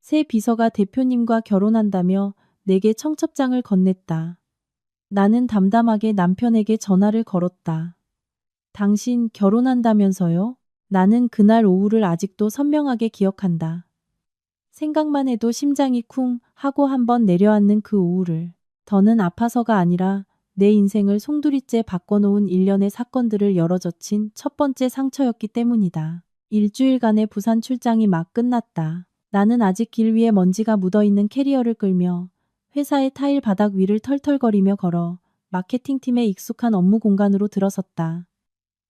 새 비서가 대표님과 결혼한다며 내게 청첩장을 건넸다. 나는 담담하게 남편에게 전화를 걸었다. 당신 결혼한다면서요? 나는 그날 오후를 아직도 선명하게 기억한다. 생각만 해도 심장이 쿵 하고 한번 내려앉는 그 오후를. 더는 아파서가 아니라 내 인생을 송두리째 바꿔놓은 일련의 사건들을 열어젖힌 첫 번째 상처였기 때문이다. 일주일간의 부산 출장이 막 끝났다. 나는 아직 길 위에 먼지가 묻어있는 캐리어를 끌며 회사의 타일 바닥 위를 털털거리며 걸어 마케팅팀의 익숙한 업무 공간으로 들어섰다.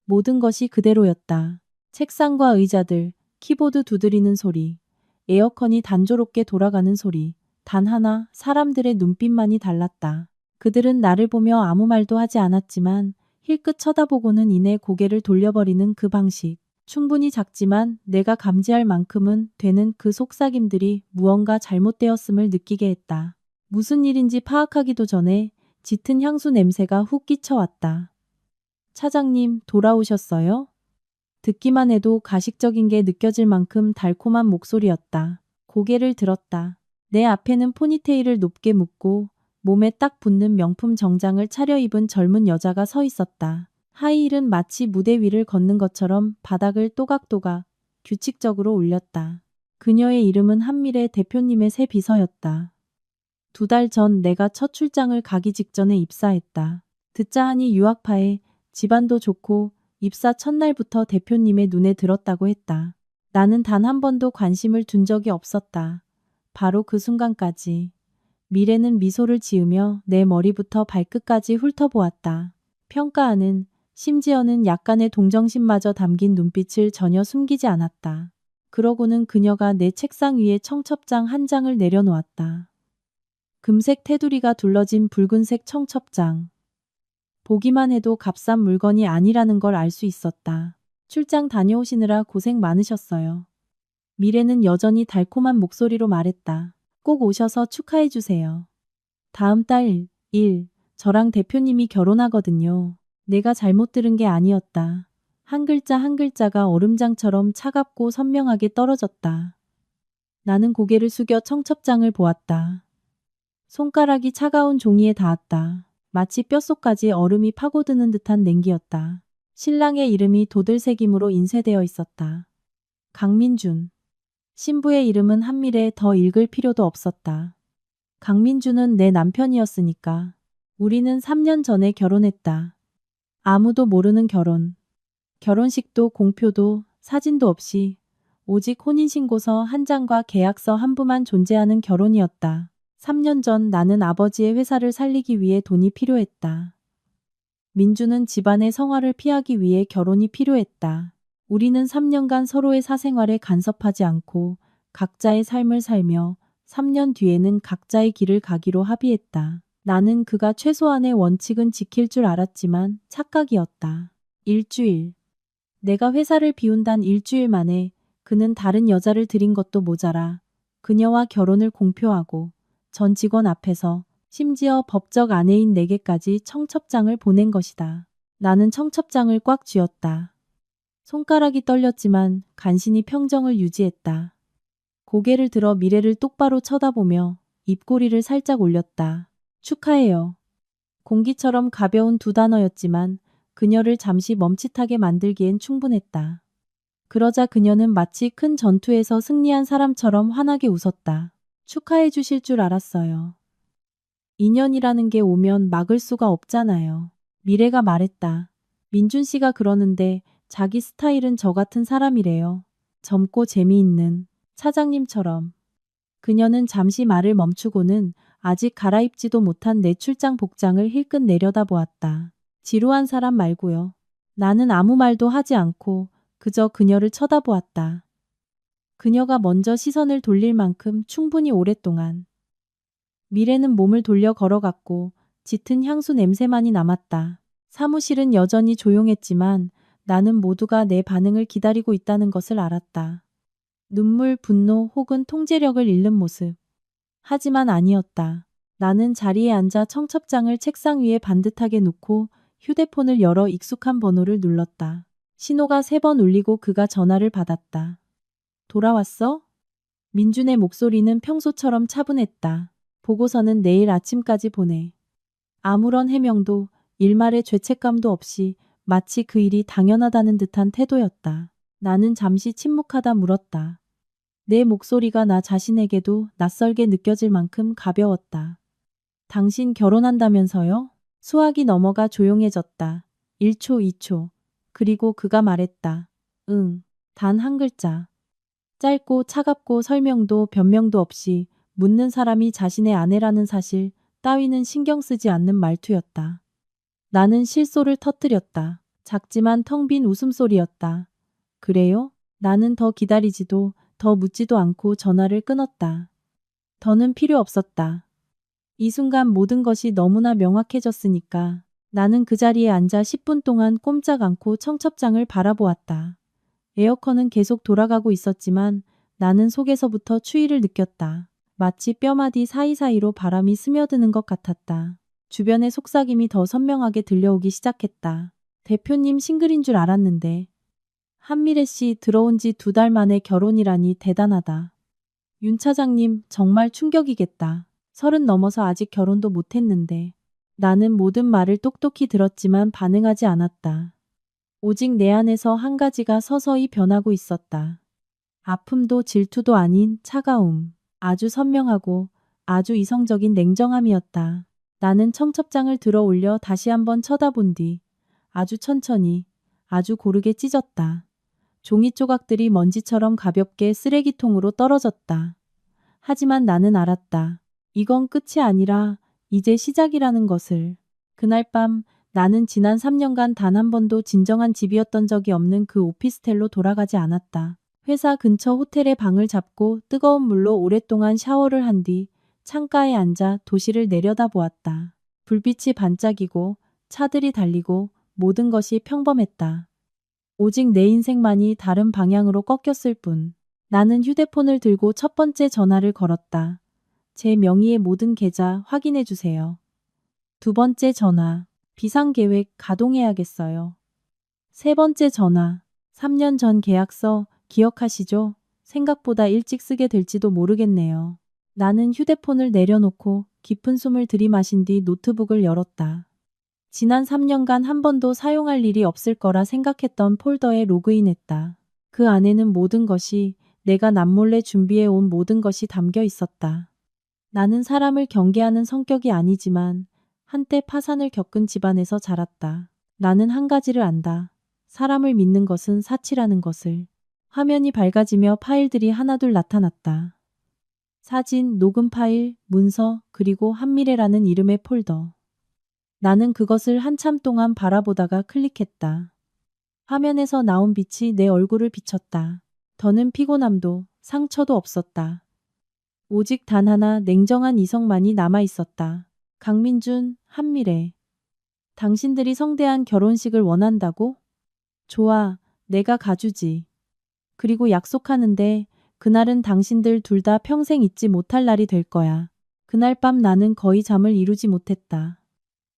모든 것이 그대로였다. 책상과 의자들, 키보드 두드리는 소리, 에어컨이 단조롭게 돌아가는 소리, 단 하나 사람들의 눈빛만이 달랐다. 그들은 나를 보며 아무 말도 하지 않았지만 힐끗 쳐다보고는 이내 고개를 돌려버리는 그 방식. 충분히 작지만 내가 감지할 만큼은 되는 그 속삭임들이 무언가 잘못되었음을 느끼게 했다. 무슨 일인지 파악하기도 전에 짙은 향수 냄새가 훅 끼쳐왔다. 차장님, 돌아오셨어요? 듣기만 해도 가식적인 게 느껴질 만큼 달콤한 목소리였다. 고개를 들었다. 내 앞에는 포니테일을 높게 묶고 몸에 딱 붙는 명품 정장을 차려입은 젊은 여자가 서 있었다. 하이힐은 마치 무대 위를 걷는 것처럼 바닥을 또각또각 규칙적으로 올렸다. 그녀의 이름은 한미래 대표님의 새 비서였다. 2달 전 내가 첫 출장을 가기 직전에 입사했다. 듣자 하니 유학파에 집안도 좋고 입사 첫날부터 대표님의 눈에 들었다고 했다. 나는 단 한 번도 관심을 둔 적이 없었다. 바로 그 순간까지. 미래는 미소를 지으며 내 머리부터 발끝까지 훑어보았다. 평가하는, 심지어는 약간의 동정심마저 담긴 눈빛을 전혀 숨기지 않았다. 그러고는 그녀가 내 책상 위에 청첩장 한 장을 내려놓았다. 금색 테두리가 둘러진 붉은색 청첩장. 보기만 해도 값싼 물건이 아니라는 걸 알 수 있었다. 출장 다녀오시느라 고생 많으셨어요. 미래는 여전히 달콤한 목소리로 말했다. 꼭 오셔서 축하해 주세요. 다음 달 1일 저랑 대표님이 결혼하거든요. 내가 잘못 들은 게 아니었다. 한 글자 한 글자가 얼음장처럼 차갑고 선명하게 떨어졌다. 나는 고개를 숙여 청첩장을 보았다. 손가락이 차가운 종이에 닿았다. 마치 뼛속까지 얼음이 파고드는 듯한 냉기였다. 신랑의 이름이 도들새김으로 인쇄되어 있었다. 강민준. 신부의 이름은 한미래. 더 읽을 필요도 없었다. 강민준은 내 남편이었으니까. 우리는 3년 전에 결혼했다. 아무도 모르는 결혼. 결혼식도 공표도 사진도 없이 오직 혼인신고서 한 장과 계약서 한 부만 존재하는 결혼이었다. 3년 전 나는 아버지의 회사를 살리기 위해 돈이 필요했다. 민주는 집안의 성화를 피하기 위해 결혼이 필요했다. 우리는 3년간 서로의 사생활에 간섭하지 않고 각자의 삶을 살며 3년 뒤에는 각자의 길을 가기로 합의했다. 나는 그가 최소한의 원칙은 지킬 줄 알았지만 착각이었다. 일주일. 내가 회사를 비운단 일주일 만에 그는 다른 여자를 들인 것도 모자라 그녀와 결혼을 공표하고 전 직원 앞에서 심지어 법적 아내인 내게까지 청첩장을 보낸 것이다. 나는 청첩장을 꽉 쥐었다. 손가락이 떨렸지만 간신히 평정을 유지했다. 고개를 들어 미래를 똑바로 쳐다보며 입꼬리를 살짝 올렸다. 축하해요. 공기처럼 가벼운 2단어였지만 그녀를 잠시 멈칫하게 만들기엔 충분했다. 그러자 그녀는 마치 큰 전투에서 승리한 사람처럼 환하게 웃었다. 축하해 주실 줄 알았어요. 인연이라는 게 오면 막을 수가 없잖아요. 미래가 말했다. 민준 씨가 그러는데 자기 스타일은 저 같은 사람이래요. 젊고 재미있는 차장님처럼. 그녀는 잠시 말을 멈추고는 아직 갈아입지도 못한 내 출장 복장을 힐끗 내려다보았다. 지루한 사람 말고요. 나는 아무 말도 하지 않고 그저 그녀를 쳐다보았다. 그녀가 먼저 시선을 돌릴 만큼 충분히 오랫동안. 미래는 몸을 돌려 걸어갔고 짙은 향수 냄새만이 남았다. 사무실은 여전히 조용했지만 나는 모두가 내 반응을 기다리고 있다는 것을 알았다. 눈물, 분노 혹은 통제력을 잃는 모습. 하지만 아니었다. 나는 자리에 앉아 청첩장을 책상 위에 반듯하게 놓고 휴대폰을 열어 익숙한 번호를 눌렀다. 신호가 3번 울리고 그가 전화를 받았다. 돌아왔어? 민준의 목소리는 평소처럼 차분했다. 보고서는 내일 아침까지 보내. 아무런 해명도 일말의 죄책감도 없이 마치 그 일이 당연하다는 듯한 태도였다. 나는 잠시 침묵하다 물었다. 내 목소리가 나 자신에게도 낯설게 느껴질 만큼 가벼웠다. 당신 결혼한다면서요? 수학이 넘어가 조용해졌다. 1초, 2초. 그리고 그가 말했다. 응. 단 한 글자. 짧고 차갑고 설명도 변명도 없이 묻는 사람이 자신의 아내라는 사실 따위는 신경 쓰지 않는 말투였다. 나는 실소를 터뜨렸다. 작지만 텅 빈 웃음소리였다. 그래요? 나는 더 기다리지도 더 묻지도 않고 전화를 끊었다. 더는 필요 없었다. 이 순간 모든 것이 너무나 명확해졌으니까 나는 그 자리에 앉아 10분 동안 꼼짝 않고 청첩장을 바라보았다. 에어컨은 계속 돌아가고 있었지만 나는 속에서부터 추위를 느꼈다. 마치 뼈마디 사이사이로 바람이 스며드는 것 같았다. 주변의 속삭임이 더 선명하게 들려오기 시작했다. 대표님 싱글인 줄 알았는데. 한미래 씨 들어온 지 2달 만에 결혼이라니 대단하다. 윤 차장님 정말 충격이겠다. 30 넘어서 아직 결혼도 못했는데. 나는 모든 말을 똑똑히 들었지만 반응하지 않았다. 오직 내 안에서 한 가지가 서서히 변하고 있었다. 아픔도 질투도 아닌 차가움. 아주 선명하고 아주 이성적인 냉정함이었다. 나는 청첩장을 들어 올려 다시 한번 쳐다본 뒤 아주 천천히 아주 고르게 찢었다. 종이 조각들이 먼지처럼 가볍게 쓰레기통으로 떨어졌다. 하지만 나는 알았다. 이건 끝이 아니라 이제 시작이라는 것을. 그날 밤 나는 지난 3년간 단 한 번도 진정한 집이었던 적이 없는 그 오피스텔로 돌아가지 않았다. 회사 근처 호텔에 방을 잡고 뜨거운 물로 오랫동안 샤워를 한 뒤 창가에 앉아 도시를 내려다보았다. 불빛이 반짝이고 차들이 달리고 모든 것이 평범했다. 오직 내 인생만이 다른 방향으로 꺾였을 뿐. 나는 휴대폰을 들고 첫 번째 전화를 걸었다. 제 명의의 모든 계좌 확인해 주세요. 두 번째 전화. 비상계획 가동해야겠어요. 세 번째 전화. 3년 전 계약서 기억하시죠? 생각보다 일찍 쓰게 될지도 모르겠네요. 나는 휴대폰을 내려놓고 깊은 숨을 들이마신 뒤 노트북을 열었다. 지난 3년간 한 번도 사용할 일이 없을 거라 생각했던 폴더에 로그인했다. 그 안에는 모든 것이 내가 남몰래 준비해온 모든 것이 담겨 있었다. 나는 사람을 경계하는 성격이 아니지만 한때 파산을 겪은 집안에서 자랐다. 나는 한 가지를 안다. 사람을 믿는 것은 사치라는 것을. 화면이 밝아지며 파일들이 하나둘 나타났다. 사진, 녹음 파일, 문서, 그리고 한미래라는 이름의 폴더. 나는 그것을 한참 동안 바라보다가 클릭했다. 화면에서 나온 빛이 내 얼굴을 비쳤다. 더는 피곤함도 상처도 없었다. 오직 단 하나 냉정한 이성만이 남아 있었다. 강민준, 한미래. 당신들이 성대한 결혼식을 원한다고? 좋아, 내가 가주지. 그리고 약속하는데 그날은 당신들 둘 다 평생 잊지 못할 날이 될 거야. 그날 밤 나는 거의 잠을 이루지 못했다.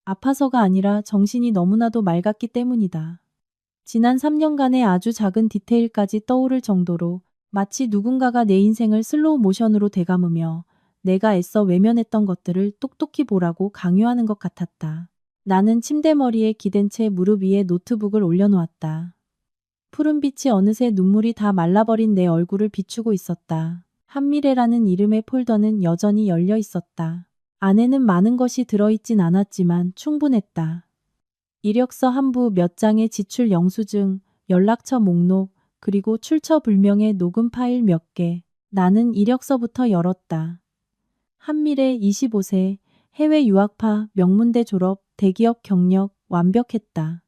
아파서가 아니라 정신이 너무나도 맑았기 때문이다. 지난 3년간의 아주 작은 디테일까지 떠오를 정도로 마치 누군가가 내 인생을 슬로우 모션으로 되감으며 내가 애써 외면했던 것들을 똑똑히 보라고 강요하는 것 같았다. 나는 침대머리에 기댄 채 무릎 위에 노트북을 올려놓았다. 푸른빛이 어느새 눈물이 다 말라버린 내 얼굴을 비추고 있었다. 한미래라는 이름의 폴더는 여전히 열려 있었다. 안에는 많은 것이 들어있진 않았지만 충분했다. 이력서 한 부, 몇 장의 지출 영수증, 연락처 목록, 그리고 출처 불명의 녹음 파일 몇 개. 나는 이력서부터 열었다. 한미래 25세, 해외 유학파, 명문대 졸업, 대기업 경력, 완벽했다.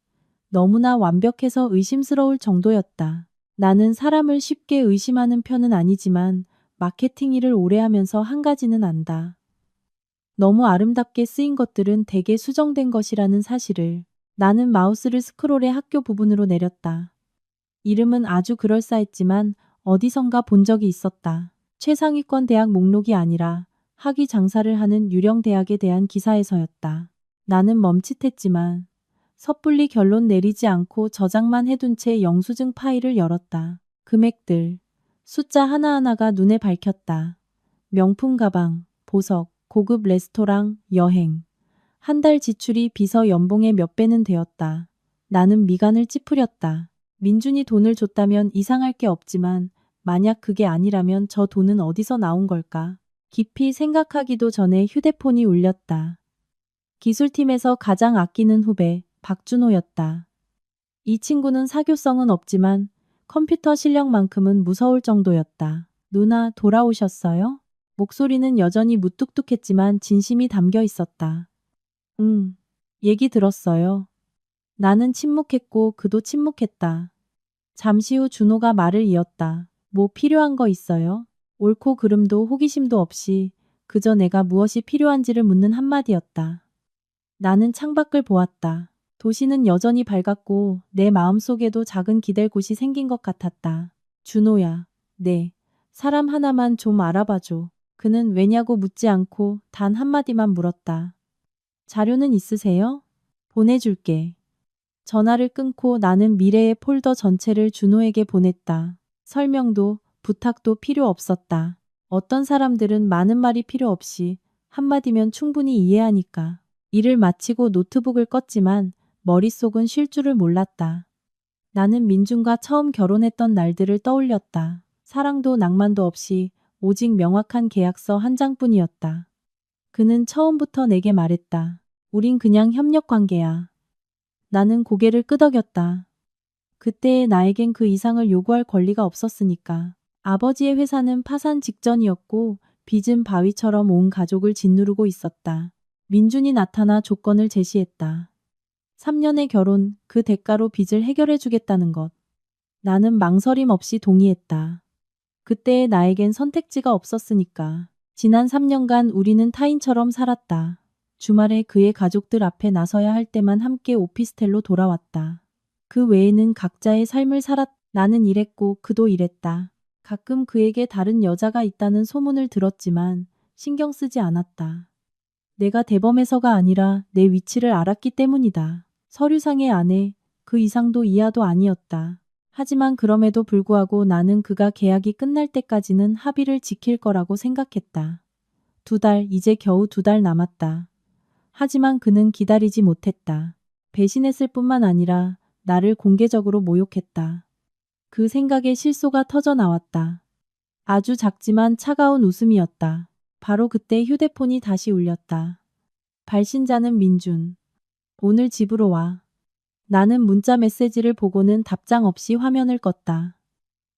너무나 완벽해서 의심스러울 정도였다. 나는 사람을 쉽게 의심하는 편은 아니지만 마케팅 일을 오래 하면서 한 가지는 안다. 너무 아름답게 쓰인 것들은 대개 수정된 것이라는 사실을. 나는 마우스를 스크롤의 학교 부분으로 내렸다. 이름은 아주 그럴싸했지만 어디선가 본 적이 있었다. 최상위권 대학 목록이 아니라 학위 장사를 하는 유령 대학에 대한 기사에서였다. 나는 멈칫했지만 섣불리 결론 내리지 않고 저장만 해둔 채 영수증 파일을 열었다. 금액들, 숫자 하나하나가 눈에 밝혔다. 명품 가방, 보석, 고급 레스토랑, 여행. 한 달 지출이 비서 연봉의 몇 배는 되었다. 나는 미간을 찌푸렸다. 민준이 돈을 줬다면 이상할 게 없지만 만약 그게 아니라면 저 돈은 어디서 나온 걸까? 깊이 생각하기도 전에 휴대폰이 울렸다. 기술팀에서 가장 아끼는 후배 박준호였다. 이 친구는 사교성은 없지만 컴퓨터 실력만큼은 무서울 정도였다. 누나 돌아오셨어요? 목소리는 여전히 무뚝뚝했지만 진심이 담겨 있었다. 얘기 들었어요. 나는 침묵했고 그도 침묵했다. 잠시 후 준호가 말을 이었다. 뭐 필요한 거 있어요? 옳고 그름도 호기심도 없이 그저 내가 무엇이 필요한지를 묻는 한마디였다. 나는 창밖을 보았다. 도시는 여전히 밝았고 내 마음속에도 작은 기댈 곳이 생긴 것 같았다. 준호야, 네. 사람 하나만 좀 알아봐줘. 그는 왜냐고 묻지 않고 단 한마디만 물었다. 자료는 있으세요? 보내줄게. 전화를 끊고 나는 미래의 폴더 전체를 준호에게 보냈다. 설명도 부탁도 필요 없었다. 어떤 사람들은 많은 말이 필요 없이 한마디면 충분히 이해하니까. 일을 마치고 노트북을 껐지만 머릿속은 쉴 줄을 몰랐다. 나는 민준과 처음 결혼했던 날들을 떠올렸다. 사랑도 낭만도 없이 오직 명확한 계약서 한 장뿐이었다. 그는 처음부터 내게 말했다. 우린 그냥 협력 관계야. 나는 고개를 끄덕였다. 그때의 나에겐 그 이상을 요구할 권리가 없었으니까. 아버지의 회사는 파산 직전이었고 빚은 바위처럼 온 가족을 짓누르고 있었다. 민준이 나타나 조건을 제시했다. 3년의 결혼, 그 대가로 빚을 해결해 주겠다는 것. 나는 망설임 없이 동의했다. 그때의 나에겐 선택지가 없었으니까. 지난 3년간 우리는 타인처럼 살았다. 주말에 그의 가족들 앞에 나서야 할 때만 함께 오피스텔로 돌아왔다. 그 외에는 각자의 삶을 나는 일했고 그도 일했다. 가끔 그에게 다른 여자가 있다는 소문을 들었지만 신경 쓰지 않았다. 내가 대범해서가 아니라 내 위치를 알았기 때문이다. 서류상의 아내, 그 이상도 이하도 아니었다. 하지만 그럼에도 불구하고 나는 그가 계약이 끝날 때까지는 합의를 지킬 거라고 생각했다. 2달, 이제 겨우 2달 남았다. 하지만 그는 기다리지 못했다. 배신했을 뿐만 아니라 나를 공개적으로 모욕했다. 그 생각에 실소가 터져 나왔다. 아주 작지만 차가운 웃음이었다. 바로 그때 휴대폰이 다시 울렸다. 발신자는 민준. 오늘 집으로 와. 나는 문자 메시지를 보고는 답장 없이 화면을 껐다.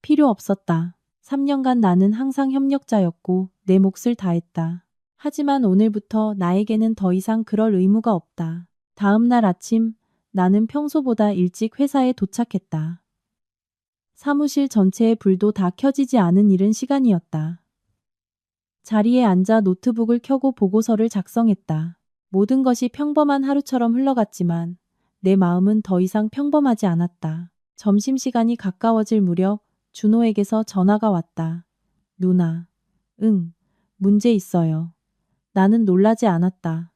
필요 없었다. 3년간 나는 항상 협력자였고 내 몫을 다했다. 하지만 오늘부터 나에게는 더 이상 그럴 의무가 없다. 다음 날 아침 나는 평소보다 일찍 회사에 도착했다. 사무실 전체의 불도 다 켜지지 않은 이른 시간이었다. 자리에 앉아 노트북을 켜고 보고서를 작성했다. 모든 것이 평범한 하루처럼 흘러갔지만 내 마음은 더 이상 평범하지 않았다. 점심시간이 가까워질 무렵 준호에게서 전화가 왔다. 누나. 응. 문제 있어요. 나는 놀라지 않았다.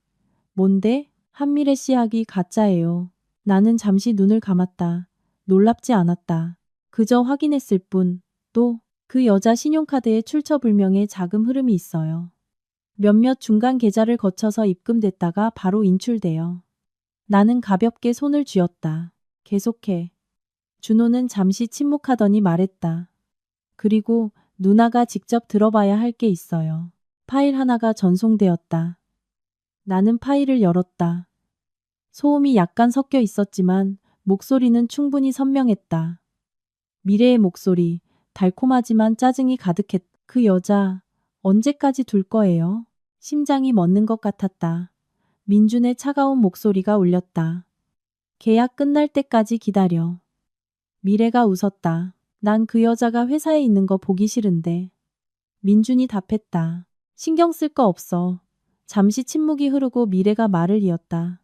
뭔데? 한미래 씨약이 가짜예요. 나는 잠시 눈을 감았다. 놀랍지 않았다. 그저 확인했을 뿐. 또 그 여자 신용카드에 출처불명의 자금 흐름이 있어요. 몇몇 중간 계좌를 거쳐서 입금됐다가 바로 인출돼요. 나는 가볍게 손을 쥐었다. 계속해. 준호는 잠시 침묵하더니 말했다. 그리고 누나가 직접 들어봐야 할 게 있어요. 파일 하나가 전송되었다. 나는 파일을 열었다. 소음이 약간 섞여 있었지만 목소리는 충분히 선명했다. 미래의 목소리, 달콤하지만 짜증이 가득했다. 그 여자, 언제까지 둘 거예요? 심장이 멎는 것 같았다. 민준의 차가운 목소리가 울렸다. 계약 끝날 때까지 기다려. 미래가 웃었다. 난 그 여자가 회사에 있는 거 보기 싫은데. 민준이 답했다. 신경 쓸 거 없어. 잠시 침묵이 흐르고 미래가 말을 이었다.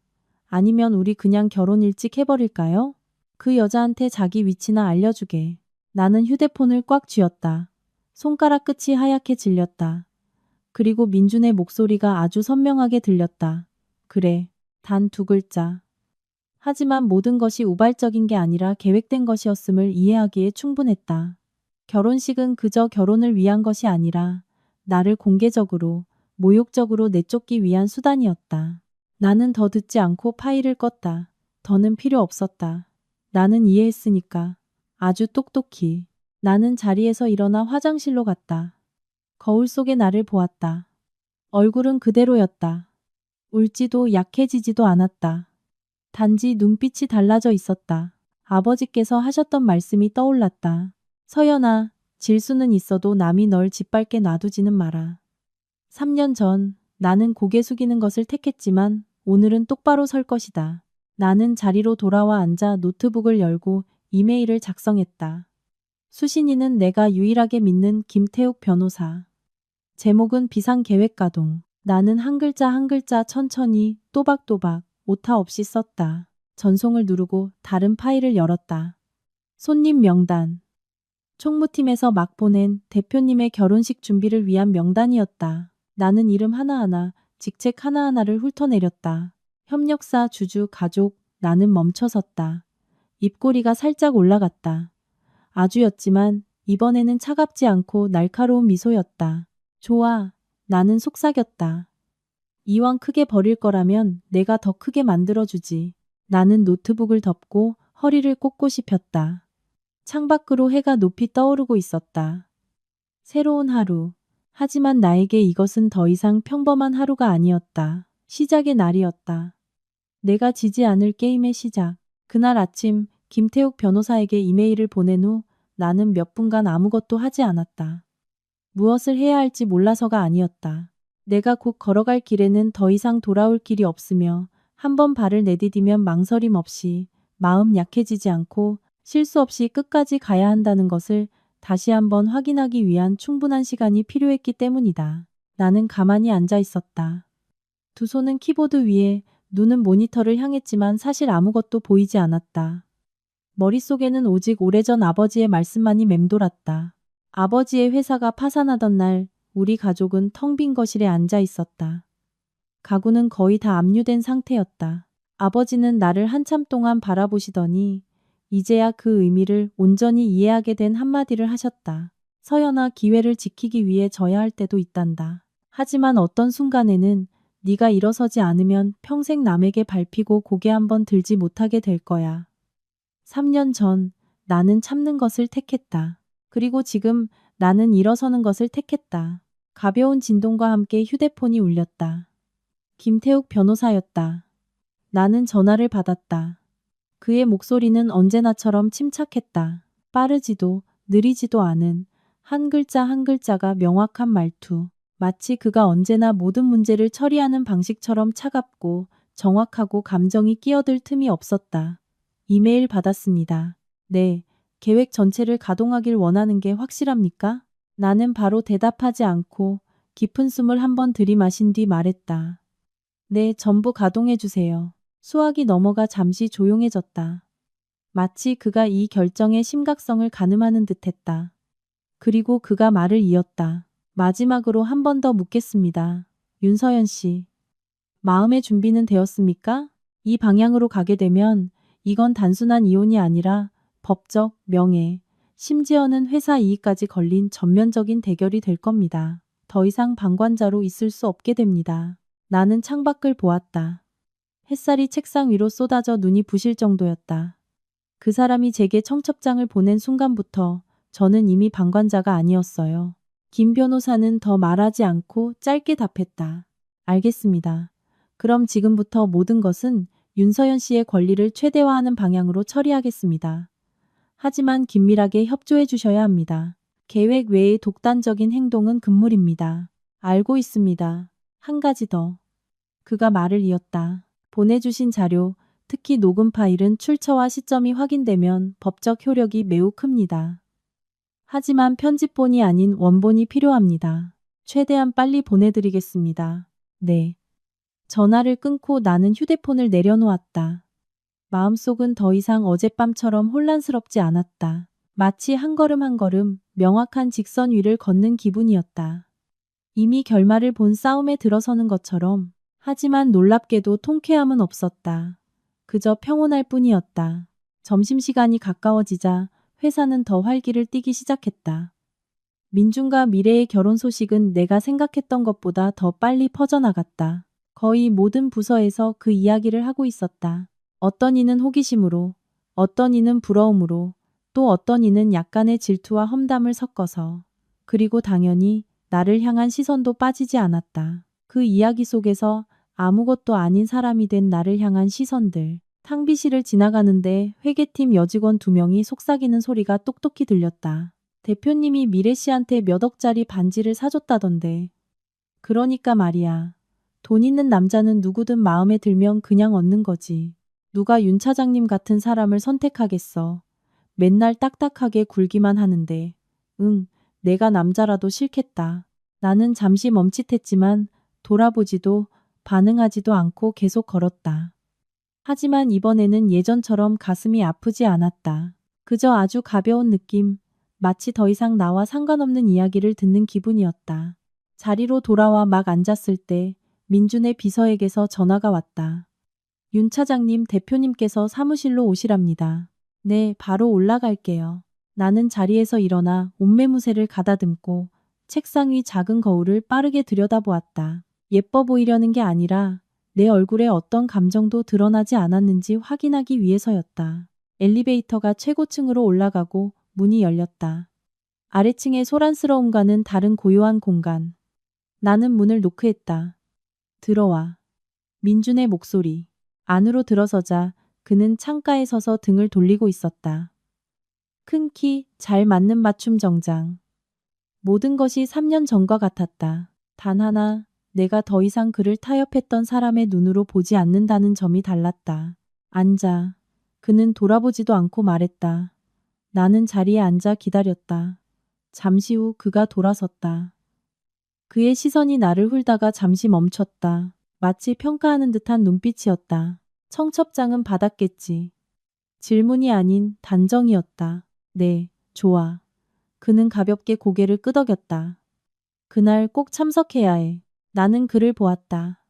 아니면 우리 그냥 결혼 일찍 해버릴까요? 그 여자한테 자기 위치나 알려주게. 나는 휴대폰을 꽉 쥐었다. 손가락 끝이 하얗게 질렸다. 그리고 민준의 목소리가 아주 선명하게 들렸다. 그래. 단 2글자. 하지만 모든 것이 우발적인 게 아니라 계획된 것이었음을 이해하기에 충분했다. 결혼식은 그저 결혼을 위한 것이 아니라 나를 공개적으로, 모욕적으로 내쫓기 위한 수단이었다. 나는 더 듣지 않고 파일을 껐다. 더는 필요 없었다. 나는 이해했으니까. 아주 똑똑히. 나는 자리에서 일어나 화장실로 갔다. 거울 속의 나를 보았다. 얼굴은 그대로였다. 울지도 약해지지도 않았다. 단지 눈빛이 달라져 있었다. 아버지께서 하셨던 말씀이 떠올랐다. 서연아, 질수는 있어도 남이 널 짓밟게 놔두지는 마라. 3년 전 나는 고개 숙이는 것을 택했지만 오늘은 똑바로 설 것이다. 나는 자리로 돌아와 앉아 노트북을 열고 이메일을 작성했다. 수신이는 내가 유일하게 믿는 김태욱 변호사. 제목은 비상계획가동. 나는 한 글자 한 글자 천천히 또박또박 오타 없이 썼다. 전송을 누르고 다른 파일을 열었다. 손님 명단. 총무팀에서 막 보낸 대표님의 결혼식 준비를 위한 명단이었다. 나는 이름 하나하나, 직책 하나하나를 훑어내렸다. 협력사, 주주, 가족, 나는 멈춰섰다. 입꼬리가 살짝 올라갔다. 아주였지만 이번에는 차갑지 않고 날카로운 미소였다. 좋아. 나는 속삭였다. 이왕 크게 버릴 거라면 내가 더 크게 만들어주지. 나는 노트북을 덮고 허리를 꼿꼿이 폈다. 창밖으로 해가 높이 떠오르고 있었다. 새로운 하루. 하지만 나에게 이것은 더 이상 평범한 하루가 아니었다. 시작의 날이었다. 내가 지지 않을 게임의 시작. 그날 아침 김태욱 변호사에게 이메일을 보낸 후 나는 몇 분간 아무것도 하지 않았다. 무엇을 해야 할지 몰라서가 아니었다. 내가 곧 걸어갈 길에는 더 이상 돌아올 길이 없으며 한번 발을 내디디면 망설임 없이 마음 약해지지 않고 실수 없이 끝까지 가야 한다는 것을 다시 한번 확인하기 위한 충분한 시간이 필요했기 때문이다. 나는 가만히 앉아 있었다. 두 손은 키보드 위에, 눈은 모니터를 향했지만 사실 아무것도 보이지 않았다. 머릿속에는 오직 오래전 아버지의 말씀만이 맴돌았다. 아버지의 회사가 파산하던 날 우리 가족은 텅 빈 거실에 앉아 있었다. 가구는 거의 다 압류된 상태였다. 아버지는 나를 한참 동안 바라보시더니 이제야 그 의미를 온전히 이해하게 된 한마디를 하셨다. 서연아, 기회를 지키기 위해 져야 할 때도 있단다. 하지만 어떤 순간에는 네가 일어서지 않으면 평생 남에게 밟히고 고개 한번 들지 못하게 될 거야. 3년 전 나는 참는 것을 택했다. 그리고 지금 나는 일어서는 것을 택했다. 가벼운 진동과 함께 휴대폰이 울렸다. 김태욱 변호사였다. 나는 전화를 받았다. 그의 목소리는 언제나처럼 침착했다. 빠르지도 느리지도 않은 한 글자 한 글자가 명확한 말투. 마치 그가 언제나 모든 문제를 처리하는 방식처럼 차갑고 정확하고 감정이 끼어들 틈이 없었다. 이메일 받았습니다. 네, 계획 전체를 가동하길 원하는 게 확실합니까? 나는 바로 대답하지 않고 깊은 숨을 한번 들이마신 뒤 말했다. 네, 전부 가동해 주세요. 수화기 너머가 잠시 조용해졌다. 마치 그가 이 결정의 심각성을 가늠하는 듯했다. 그리고 그가 말을 이었다. 마지막으로 한 번 더 묻겠습니다. 윤서연 씨. 마음의 준비는 되었습니까? 이 방향으로 가게 되면 이건 단순한 이혼이 아니라 법적, 명예, 심지어는 회사 이익까지 걸린 전면적인 대결이 될 겁니다. 더 이상 방관자로 있을 수 없게 됩니다. 나는 창밖을 보았다. 햇살이 책상 위로 쏟아져 눈이 부실 정도였다. 그 사람이 제게 청첩장을 보낸 순간부터 저는 이미 방관자가 아니었어요. 김 변호사는 더 말하지 않고 짧게 답했다. 알겠습니다. 그럼 지금부터 모든 것은 윤서연 씨의 권리를 최대화하는 방향으로 처리하겠습니다. 하지만 긴밀하게 협조해 주셔야 합니다. 계획 외의 독단적인 행동은 금물입니다. 알고 있습니다. 한 가지 더. 그가 말을 이었다. 보내주신 자료, 특히 녹음 파일은 출처와 시점이 확인되면 법적 효력이 매우 큽니다. 하지만 편집본이 아닌 원본이 필요합니다. 최대한 빨리 보내드리겠습니다. 네. 전화를 끊고 나는 휴대폰을 내려놓았다. 마음속은 더 이상 어젯밤처럼 혼란스럽지 않았다. 마치 한 걸음 한 걸음 명확한 직선 위를 걷는 기분이었다. 이미 결말을 본 싸움에 들어서는 것처럼. 하지만 놀랍게도 통쾌함은 없었다. 그저 평온할 뿐이었다. 점심시간이 가까워지자 회사는 더 활기를 띠기 시작했다. 민준과 미래의 결혼 소식은 내가 생각했던 것보다 더 빨리 퍼져나갔다. 거의 모든 부서에서 그 이야기를 하고 있었다. 어떤 이는 호기심으로, 어떤 이는 부러움으로, 또 어떤 이는 약간의 질투와 험담을 섞어서, 그리고 당연히 나를 향한 시선도 빠지지 않았다. 그 이야기 속에서 아무것도 아닌 사람이 된 나를 향한 시선들. 탕비실을 지나가는데 회계팀 여직원 2명이 속삭이는 소리가 똑똑히 들렸다. 대표님이 미래 씨한테 몇 억짜리 반지를 사줬다던데. 그러니까 말이야. 돈 있는 남자는 누구든 마음에 들면 그냥 얻는 거지. 누가 윤 차장님 같은 사람을 선택하겠어. 맨날 딱딱하게 굴기만 하는데. 응, 내가 남자라도 싫겠다. 나는 잠시 멈칫했지만 돌아보지도 반응하지도 않고 계속 걸었다. 하지만 이번에는 예전처럼 가슴이 아프지 않았다. 그저 아주 가벼운 느낌, 마치 더 이상 나와 상관없는 이야기를 듣는 기분이었다. 자리로 돌아와 막 앉았을 때 민준의 비서에게서 전화가 왔다. 윤 차장님, 대표님께서 사무실로 오시랍니다. 네, 바로 올라갈게요. 나는 자리에서 일어나 옷매무새를 가다듬고 책상 위 작은 거울을 빠르게 들여다보았다. 예뻐 보이려는 게 아니라 내 얼굴에 어떤 감정도 드러나지 않았는지 확인하기 위해서였다. 엘리베이터가 최고층으로 올라가고 문이 열렸다. 아래층의 소란스러움과는 다른 고요한 공간. 나는 문을 노크했다. 들어와. 민준의 목소리. 안으로 들어서자 그는 창가에 서서 등을 돌리고 있었다. 큰 키, 잘 맞는 맞춤 정장. 모든 것이 3년 전과 같았다. 단 하나, 내가 더 이상 그를 타협했던 사람의 눈으로 보지 않는다는 점이 달랐다. 앉아. 그는 돌아보지도 않고 말했다. 나는 자리에 앉아 기다렸다. 잠시 후 그가 돌아섰다. 그의 시선이 나를 훑다가 잠시 멈췄다. 마치 평가하는 듯한 눈빛이었다. 청첩장은 받았겠지. 질문이 아닌 단정이었다. 네, 좋아. 그는 가볍게 고개를 끄덕였다. 그날 꼭 참석해야 해. 나는 그를 보았다.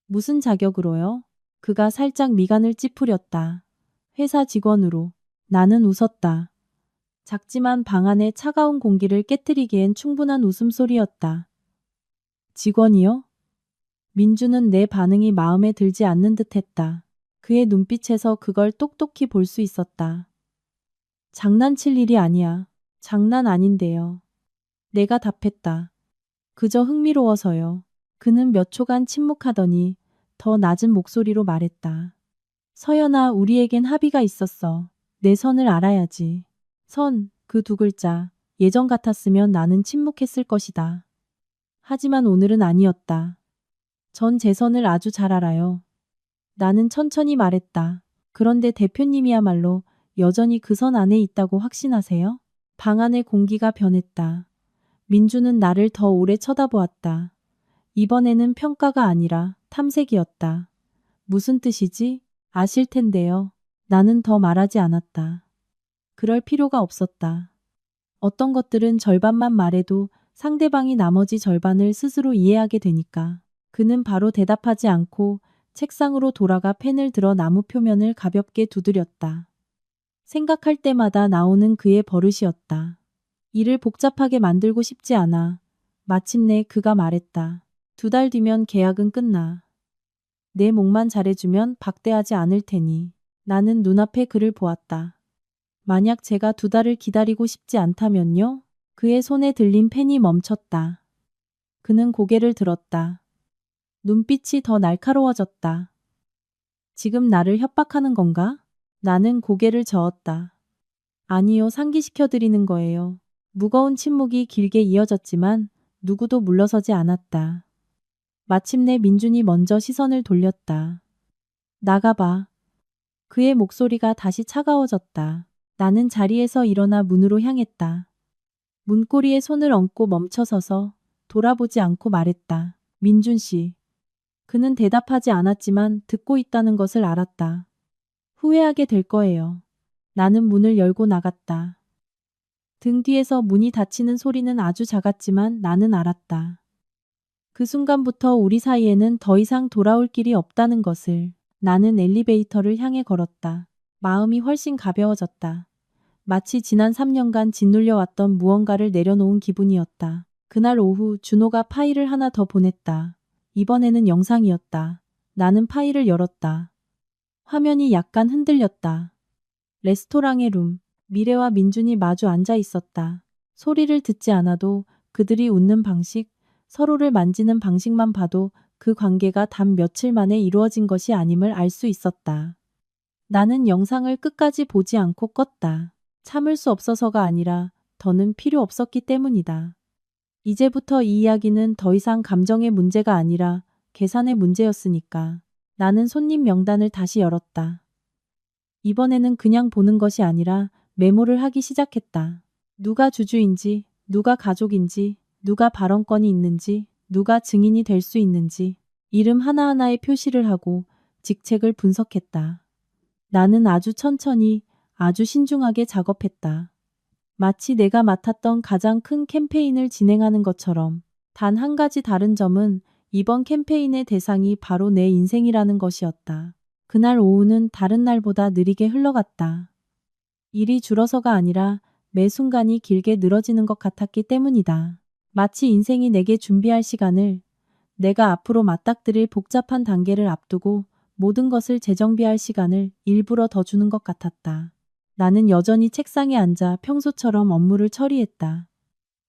무슨 자격으로요? 그가 살짝 미간을 찌푸렸다. 회사 직원으로. 나는 웃었다. 작지만 방 안의 차가운 공기를 깨뜨리기엔 충분한 웃음소리였다. 직원이요? 민주는 내 반응이 마음에 들지 않는 듯했다. 그의 눈빛에서 그걸 똑똑히 볼 수 있었다. 장난칠 일이 아니야. 장난 아닌데요. 내가 답했다. 그저 흥미로워서요. 그는 몇 초간 침묵하더니 더 낮은 목소리로 말했다. 서연아, 우리에겐 합의가 있었어. 내 선을 알아야지. 선, 그 2글자. 예전 같았으면 나는 침묵했을 것이다. 하지만 오늘은 아니었다. 전 제 선을 아주 잘 알아요. 나는 천천히 말했다. 그런데 대표님이야말로 여전히 그 선 안에 있다고 확신하세요? 방 안의 공기가 변했다. 민주는 나를 더 오래 쳐다보았다. 이번에는 평가가 아니라 탐색이었다. 무슨 뜻이지? 아실 텐데요. 나는 더 말하지 않았다. 그럴 필요가 없었다. 어떤 것들은 절반만 말해도 상대방이 나머지 절반을 스스로 이해하게 되니까. 그는 바로 대답하지 않고 책상으로 돌아가 펜을 들어 나무 표면을 가볍게 두드렸다. 생각할 때마다 나오는 그의 버릇이었다. 일을 복잡하게 만들고 싶지 않아. 마침내 그가 말했다. 2달 뒤면 계약은 끝나. 내 몫만 잘해주면 박대하지 않을 테니. 나는 눈앞에 그를 보았다. 만약 제가 2달을 기다리고 싶지 않다면요? 그의 손에 들린 펜이 멈췄다. 그는 고개를 들었다. 눈빛이 더 날카로워졌다. 지금 나를 협박하는 건가? 나는 고개를 저었다. 아니요, 상기시켜드리는 거예요. 무거운 침묵이 길게 이어졌지만 누구도 물러서지 않았다. 마침내 민준이 먼저 시선을 돌렸다. 나가봐. 그의 목소리가 다시 차가워졌다. 나는 자리에서 일어나 문으로 향했다. 문고리에 손을 얹고 멈춰서서 돌아보지 않고 말했다. 민준 씨. 그는 대답하지 않았지만 듣고 있다는 것을 알았다. 후회하게 될 거예요. 나는 문을 열고 나갔다. 등 뒤에서 문이 닫히는 소리는 아주 작았지만 나는 알았다. 그 순간부터 우리 사이에는 더 이상 돌아올 길이 없다는 것을. 나는 엘리베이터를 향해 걸었다. 마음이 훨씬 가벼워졌다. 마치 지난 3년간 짓눌려왔던 무언가를 내려놓은 기분이었다. 그날 오후 준호가 파일을 하나 더 보냈다. 이번에는 영상이었다. 나는 파일을 열었다. 화면이 약간 흔들렸다. 레스토랑의 룸. 미래와 민준이 마주 앉아 있었다. 소리를 듣지 않아도 그들이 웃는 방식, 서로를 만지는 방식만 봐도 그 관계가 단 며칠 만에 이루어진 것이 아님을 알 수 있었다. 나는 영상을 끝까지 보지 않고 껐다. 참을 수 없어서가 아니라 더는 필요 없었기 때문이다. 이제부터 이 이야기는 더 이상 감정의 문제가 아니라 계산의 문제였으니까. 나는 손님 명단을 다시 열었다. 이번에는 그냥 보는 것이 아니라 메모를 하기 시작했다. 누가 주주인지, 누가 가족인지, 누가 발언권이 있는지, 누가 증인이 될 수 있는지, 이름 하나하나에 표시를 하고 직책을 분석했다. 나는 아주 천천히, 아주 신중하게 작업했다. 마치 내가 맡았던 가장 큰 캠페인을 진행하는 것처럼. 단 한 가지 다른 점은 이번 캠페인의 대상이 바로 내 인생이라는 것이었다. 그날 오후는 다른 날보다 느리게 흘러갔다. 일이 줄어서가 아니라 매 순간이 길게 늘어지는 것 같았기 때문이다. 마치 인생이 내게 준비할 시간을, 내가 앞으로 맞닥뜨릴 복잡한 단계를 앞두고 모든 것을 재정비할 시간을 일부러 더 주는 것 같았다. 나는 여전히 책상에 앉아 평소처럼 업무를 처리했다.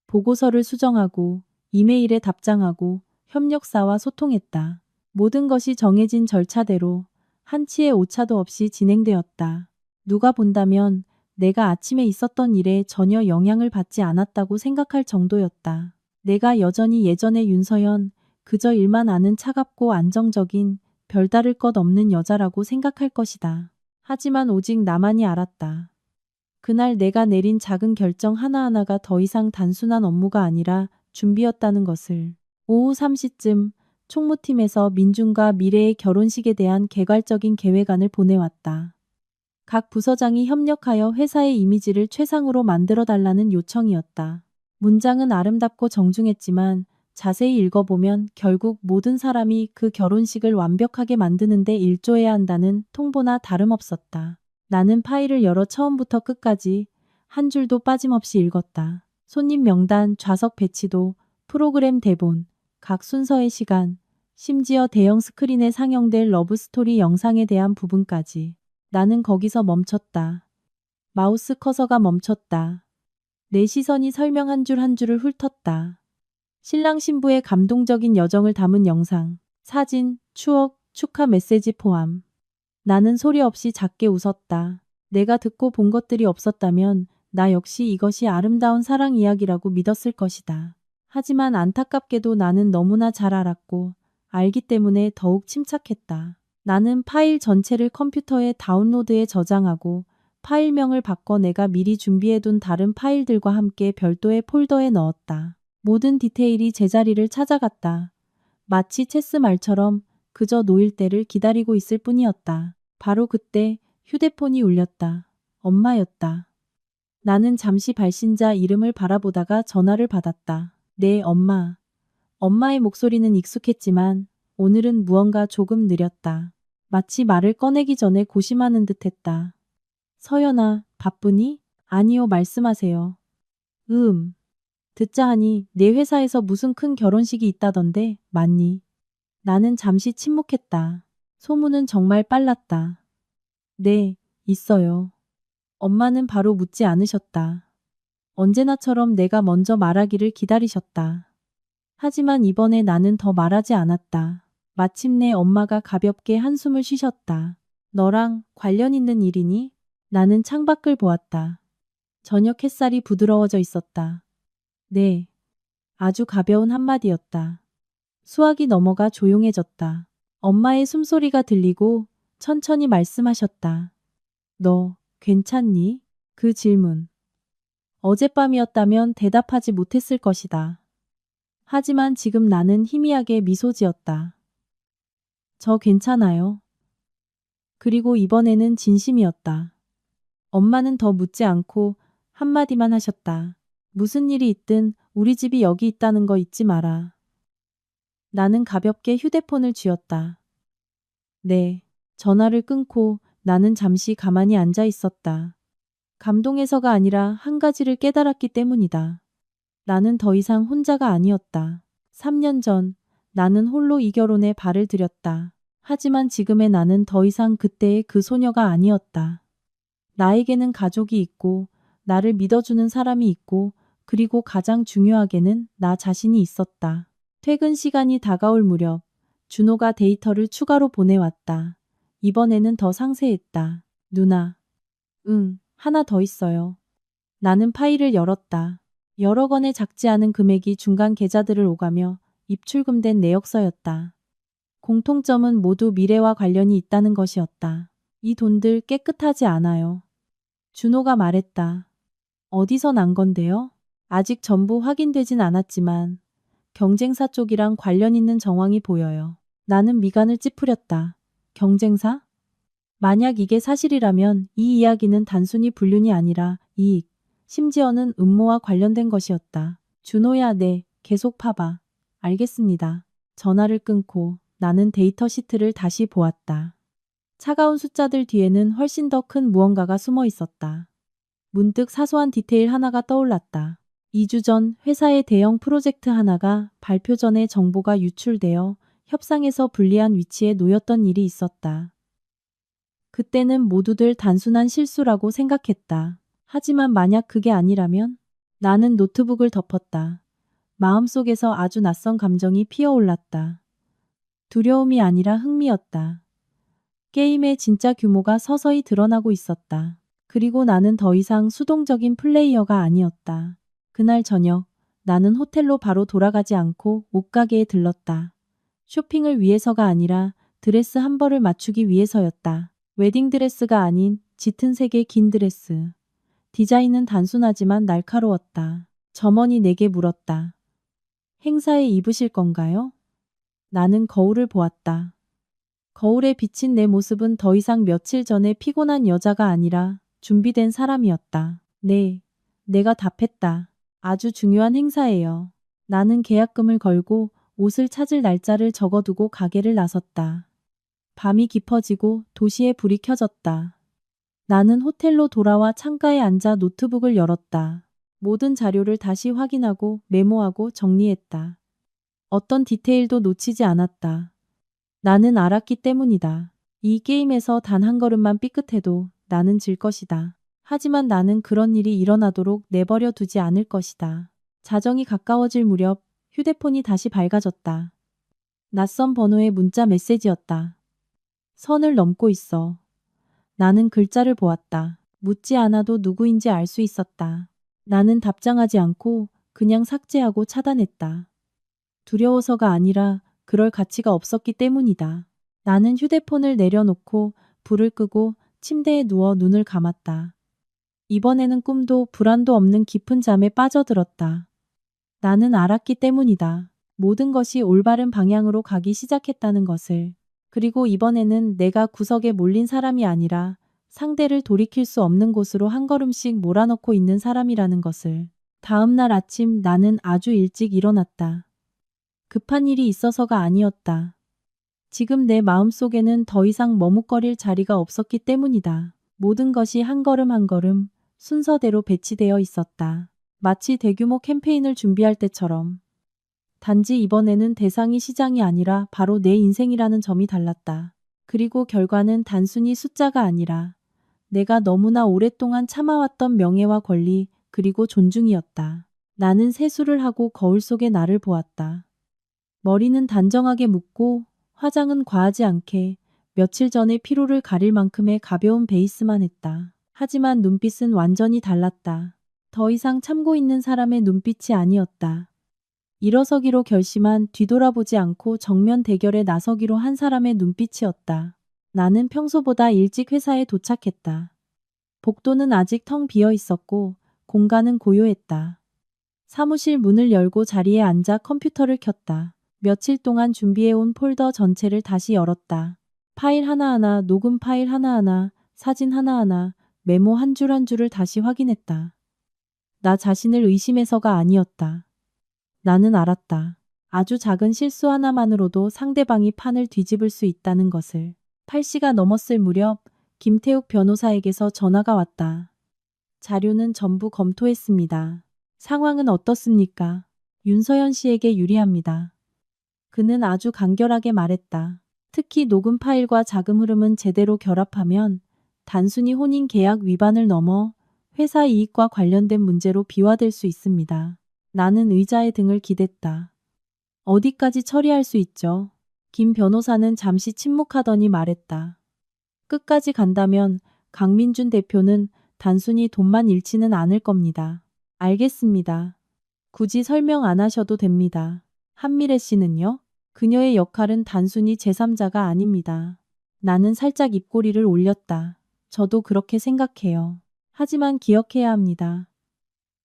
보고서를 수정하고 이메일에 답장하고 협력사와 소통했다. 모든 것이 정해진 절차대로 한치의 오차도 없이 진행되었다. 누가 본다면 내가 아침에 있었던 일에 전혀 영향을 받지 않았다고 생각할 정도였다. 내가 여전히 예전의 윤서연, 그저 일만 아는 차갑고 안정적인 별다를 것 없는 여자라고 생각할 것이다. 하지만 오직 나만이 알았다. 그날 내가 내린 작은 결정 하나하나가 더 이상 단순한 업무가 아니라 준비였다는 것을. 오후 3시쯤 총무팀에서 민준과 미래의 결혼식에 대한 개괄적인 계획안을 보내왔다. 각 부서장이 협력하여 회사의 이미지를 최상으로 만들어달라는 요청이었다. 문장은 아름답고 정중했지만 자세히 읽어보면 결국 모든 사람이 그 결혼식을 완벽하게 만드는데 일조해야 한다는 통보나 다름없었다. 나는 파일을 열어 처음부터 끝까지 한 줄도 빠짐없이 읽었다. 손님 명단, 좌석 배치도, 프로그램 대본, 각 순서의 시간, 심지어 대형 스크린에 상영될 러브스토리 영상에 대한 부분까지. 나는 거기서 멈췄다. 마우스 커서가 멈췄다. 내 시선이 설명 한 줄 한 줄을 훑었다. 신랑 신부의 감동적인 여정을 담은 영상, 사진, 추억, 축하 메시지 포함. 나는 소리 없이 작게 웃었다. 내가 듣고 본 것들이 없었다면 나 역시 이것이 아름다운 사랑 이야기라고 믿었을 것이다. 하지만 안타깝게도 나는 너무나 잘 알았고 알기 때문에 더욱 침착했다. 나는 파일 전체를 컴퓨터에 다운로드해 저장하고 파일명을 바꿔 내가 미리 준비해둔 다른 파일들과 함께 별도의 폴더에 넣었다. 모든 디테일이 제자리를 찾아갔다. 마치 체스 말처럼 그저 놓일 때를 기다리고 있을 뿐이었다. 바로 그때 휴대폰이 울렸다. 엄마였다. 나는 잠시 발신자 이름을 바라보다가 전화를 받았다. 네, 엄마. 엄마의 목소리는 익숙했지만 오늘은 무언가 조금 느렸다. 마치 말을 꺼내기 전에 고심하는 듯했다. 서연아, 바쁘니? 아니요, 말씀하세요. 듣자 하니 내 회사에서 무슨 큰 결혼식이 있다던데 맞니? 나는 잠시 침묵했다. 소문은 정말 빨랐다. 네, 있어요. 엄마는 바로 묻지 않으셨다. 언제나처럼 내가 먼저 말하기를 기다리셨다. 하지만 이번에 나는 더 말하지 않았다. 마침내 엄마가 가볍게 한숨을 쉬셨다. 너랑 관련 있는 일이니? 나는 창밖을 보았다. 저녁 햇살이 부드러워져 있었다. 네. 아주 가벼운 한마디였다. 수학이 넘어가 조용해졌다. 엄마의 숨소리가 들리고 천천히 말씀하셨다. 너 괜찮니? 그 질문. 어젯밤이었다면 대답하지 못했을 것이다. 하지만 지금 나는 희미하게 미소 지었다. 저 괜찮아요. 그리고 이번에는 진심이었다. 엄마는 더 묻지 않고 한마디만 하셨다. 무슨 일이 있든 우리 집이 여기 있다는 거 잊지 마라. 나는 가볍게 휴대폰을 쥐었다. 네. 전화를 끊고 나는 잠시 가만히 앉아 있었다. 감동해서가 아니라 한 가지를 깨달았기 때문이다. 나는 더 이상 혼자가 아니었다. 3년 전 나는 홀로 이 결혼에 발을 들였다. 하지만 지금의 나는 더 이상 그때의 그 소녀가 아니었다. 나에게는 가족이 있고 나를 믿어주는 사람이 있고 그리고 가장 중요하게는 나 자신이 있었다. 퇴근 시간이 다가올 무렵 준호가 데이터를 추가로 보내왔다. 이번에는 더 상세했다. 누나. 응, 하나 더 있어요. 나는 파일을 열었다. 여러 건의 작지 않은 금액이 중간 계좌들을 오가며 입출금된 내역서였다. 공통점은 모두 미래와 관련이 있다는 것이었다. 이 돈들 깨끗하지 않아요. 준호가 말했다. 어디서 난 건데요? 아직 전부 확인되진 않았지만 경쟁사 쪽이랑 관련 있는 정황이 보여요. 나는 미간을 찌푸렸다. 경쟁사? 만약 이게 사실이라면 이 이야기는 단순히 불륜이 아니라 이익, 심지어는 음모와 관련된 것이었다. 준호야, 네, 계속 파봐. 알겠습니다. 전화를 끊고 나는 데이터 시트를 다시 보았다. 차가운 숫자들 뒤에는 훨씬 더 큰 무언가가 숨어 있었다. 문득 사소한 디테일 하나가 떠올랐다. 2주 전 회사의 대형 프로젝트 하나가 발표 전에 정보가 유출되어 협상에서 불리한 위치에 놓였던 일이 있었다. 그때는 모두들 단순한 실수라고 생각했다. 하지만 만약 그게 아니라면? 나는 노트북을 덮었다. 마음속에서 아주 낯선 감정이 피어올랐다. 두려움이 아니라 흥미였다. 게임의 진짜 규모가 서서히 드러나고 있었다. 그리고 나는 더 이상 수동적인 플레이어가 아니었다. 그날 저녁 나는 호텔로 바로 돌아가지 않고 옷가게에 들렀다. 쇼핑을 위해서가 아니라 드레스 한 벌을 맞추기 위해서였다. 웨딩드레스가 아닌 짙은 색의 긴 드레스. 디자인은 단순하지만 날카로웠다. 점원이 내게 물었다. 행사에 입으실 건가요? 나는 거울을 보았다. 거울에 비친 내 모습은 더 이상 며칠 전에 피곤한 여자가 아니라 준비된 사람이었다. 네, 내가 답했다. 아주 중요한 행사예요. 나는 계약금을 걸고 옷을 찾을 날짜를 적어두고 가게를 나섰다. 밤이 깊어지고 도시에 불이 켜졌다. 나는 호텔로 돌아와 창가에 앉아 노트북을 열었다. 모든 자료를 다시 확인하고 메모하고 정리했다. 어떤 디테일도 놓치지 않았다. 나는 알았기 때문이다. 이 게임에서 단 한 걸음만 삐끗해도 나는 질 것이다. 하지만 나는 그런 일이 일어나도록 내버려 두지 않을 것이다. 자정이 가까워질 무렵 휴대폰이 다시 밝아졌다. 낯선 번호의 문자 메시지였다. 선을 넘고 있어. 나는 글자를 보았다. 묻지 않아도 누구인지 알 수 있었다. 나는 답장하지 않고 그냥 삭제하고 차단했다. 두려워서가 아니라 그럴 가치가 없었기 때문이다. 나는 휴대폰을 내려놓고 불을 끄고 침대에 누워 눈을 감았다. 이번에는 꿈도 불안도 없는 깊은 잠에 빠져들었다. 나는 알았기 때문이다. 모든 것이 올바른 방향으로 가기 시작했다는 것을. 그리고 이번에는 내가 구석에 몰린 사람이 아니라 상대를 돌이킬 수 없는 곳으로 한 걸음씩 몰아넣고 있는 사람이라는 것을. 다음 날 아침 나는 아주 일찍 일어났다. 급한 일이 있어서가 아니었다. 지금 내 마음속에는 더 이상 머뭇거릴 자리가 없었기 때문이다. 모든 것이 한 걸음 한 걸음 순서대로 배치되어 있었다. 마치 대규모 캠페인을 준비할 때처럼. 단지 이번에는 대상이 시장이 아니라 바로 내 인생이라는 점이 달랐다. 그리고 결과는 단순히 숫자가 아니라 내가 너무나 오랫동안 참아왔던 명예와 권리 그리고 존중이었다. 나는 세수를 하고 거울 속의 나를 보았다. 머리는 단정하게 묶고 화장은 과하지 않게 며칠 전의 피로를 가릴 만큼의 가벼운 베이스만 했다. 하지만 눈빛은 완전히 달랐다. 더 이상 참고 있는 사람의 눈빛이 아니었다. 일어서기로 결심한 뒤돌아보지 않고 정면 대결에 나서기로 한 사람의 눈빛이었다. 나는 평소보다 일찍 회사에 도착했다. 복도는 아직 텅 비어 있었고 공간은 고요했다. 사무실 문을 열고 자리에 앉아 컴퓨터를 켰다. 며칠 동안 준비해온 폴더 전체를 다시 열었다. 파일 하나하나, 녹음 파일 하나하나, 사진 하나하나, 메모 한 줄 한 줄을 다시 확인했다. 나 자신을 의심해서가 아니었다. 나는 알았다. 아주 작은 실수 하나만으로도 상대방이 판을 뒤집을 수 있다는 것을. 8시가 넘었을 무렵 김태욱 변호사에게서 전화가 왔다. 자료는 전부 검토했습니다. 상황은 어떻습니까? 윤서연 씨에게 유리합니다. 그는 아주 간결하게 말했다. 특히 녹음 파일과 자금 흐름은 제대로 결합하면 단순히 혼인 계약 위반을 넘어 회사 이익과 관련된 문제로 비화될 수 있습니다. 나는 의자의 등을 기댔다. 어디까지 처리할 수 있죠? 김 변호사는 잠시 침묵하더니 말했다. 끝까지 간다면 강민준 대표는 단순히 돈만 잃지는 않을 겁니다. 알겠습니다. 굳이 설명 안 하셔도 됩니다. 한미래 씨는요? 그녀의 역할은 단순히 제3자가 아닙니다. 나는 살짝 입꼬리를 올렸다. 저도 그렇게 생각해요. 하지만 기억해야 합니다.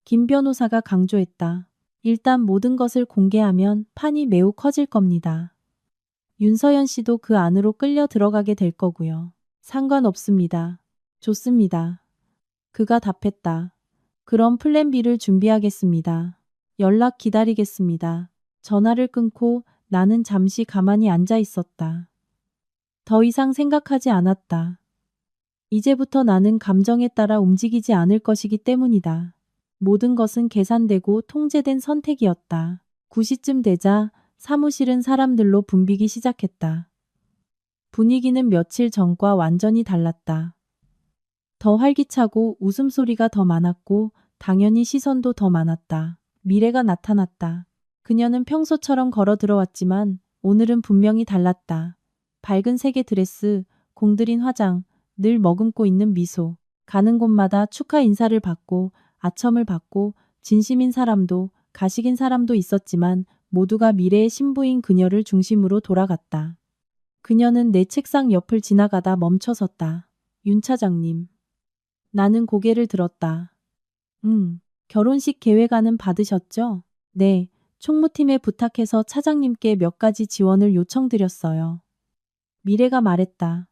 김 변호사가 강조했다. 일단 모든 것을 공개하면 판이 매우 커질 겁니다. 윤서연 씨도 그 안으로 끌려 들어가게 될 거고요. 상관없습니다. 좋습니다. 그가 답했다. 그럼 플랜 B를 준비하겠습니다. 연락 기다리겠습니다. 전화를 끊고 나는 잠시 가만히 앉아 있었다. 더 이상 생각하지 않았다. 이제부터 나는 감정에 따라 움직이지 않을 것이기 때문이다. 모든 것은 계산되고 통제된 선택이었다. 9시쯤 되자 사무실은 사람들로 붐비기 시작했다. 분위기는 며칠 전과 완전히 달랐다. 더 활기차고 웃음소리가 더 많았고 당연히 시선도 더 많았다. 미래가 나타났다. 그녀는 평소처럼 걸어 들어왔지만 오늘은 분명히 달랐다. 밝은 색의 드레스, 공들인 화장, 늘 머금고 있는 미소. 가는 곳마다 축하 인사를 받고 아첨을 받고 진심인 사람도 가식인 사람도 있었지만 모두가 미래의 신부인 그녀를 중심으로 돌아갔다. 그녀는 내 책상 옆을 지나가다 멈춰섰다. 윤 차장님. 나는 고개를 들었다. 결혼식 계획안은 받으셨죠? 네, 총무팀에 부탁해서 차장님께 몇 가지 지원을 요청드렸어요. 미래가 말했다.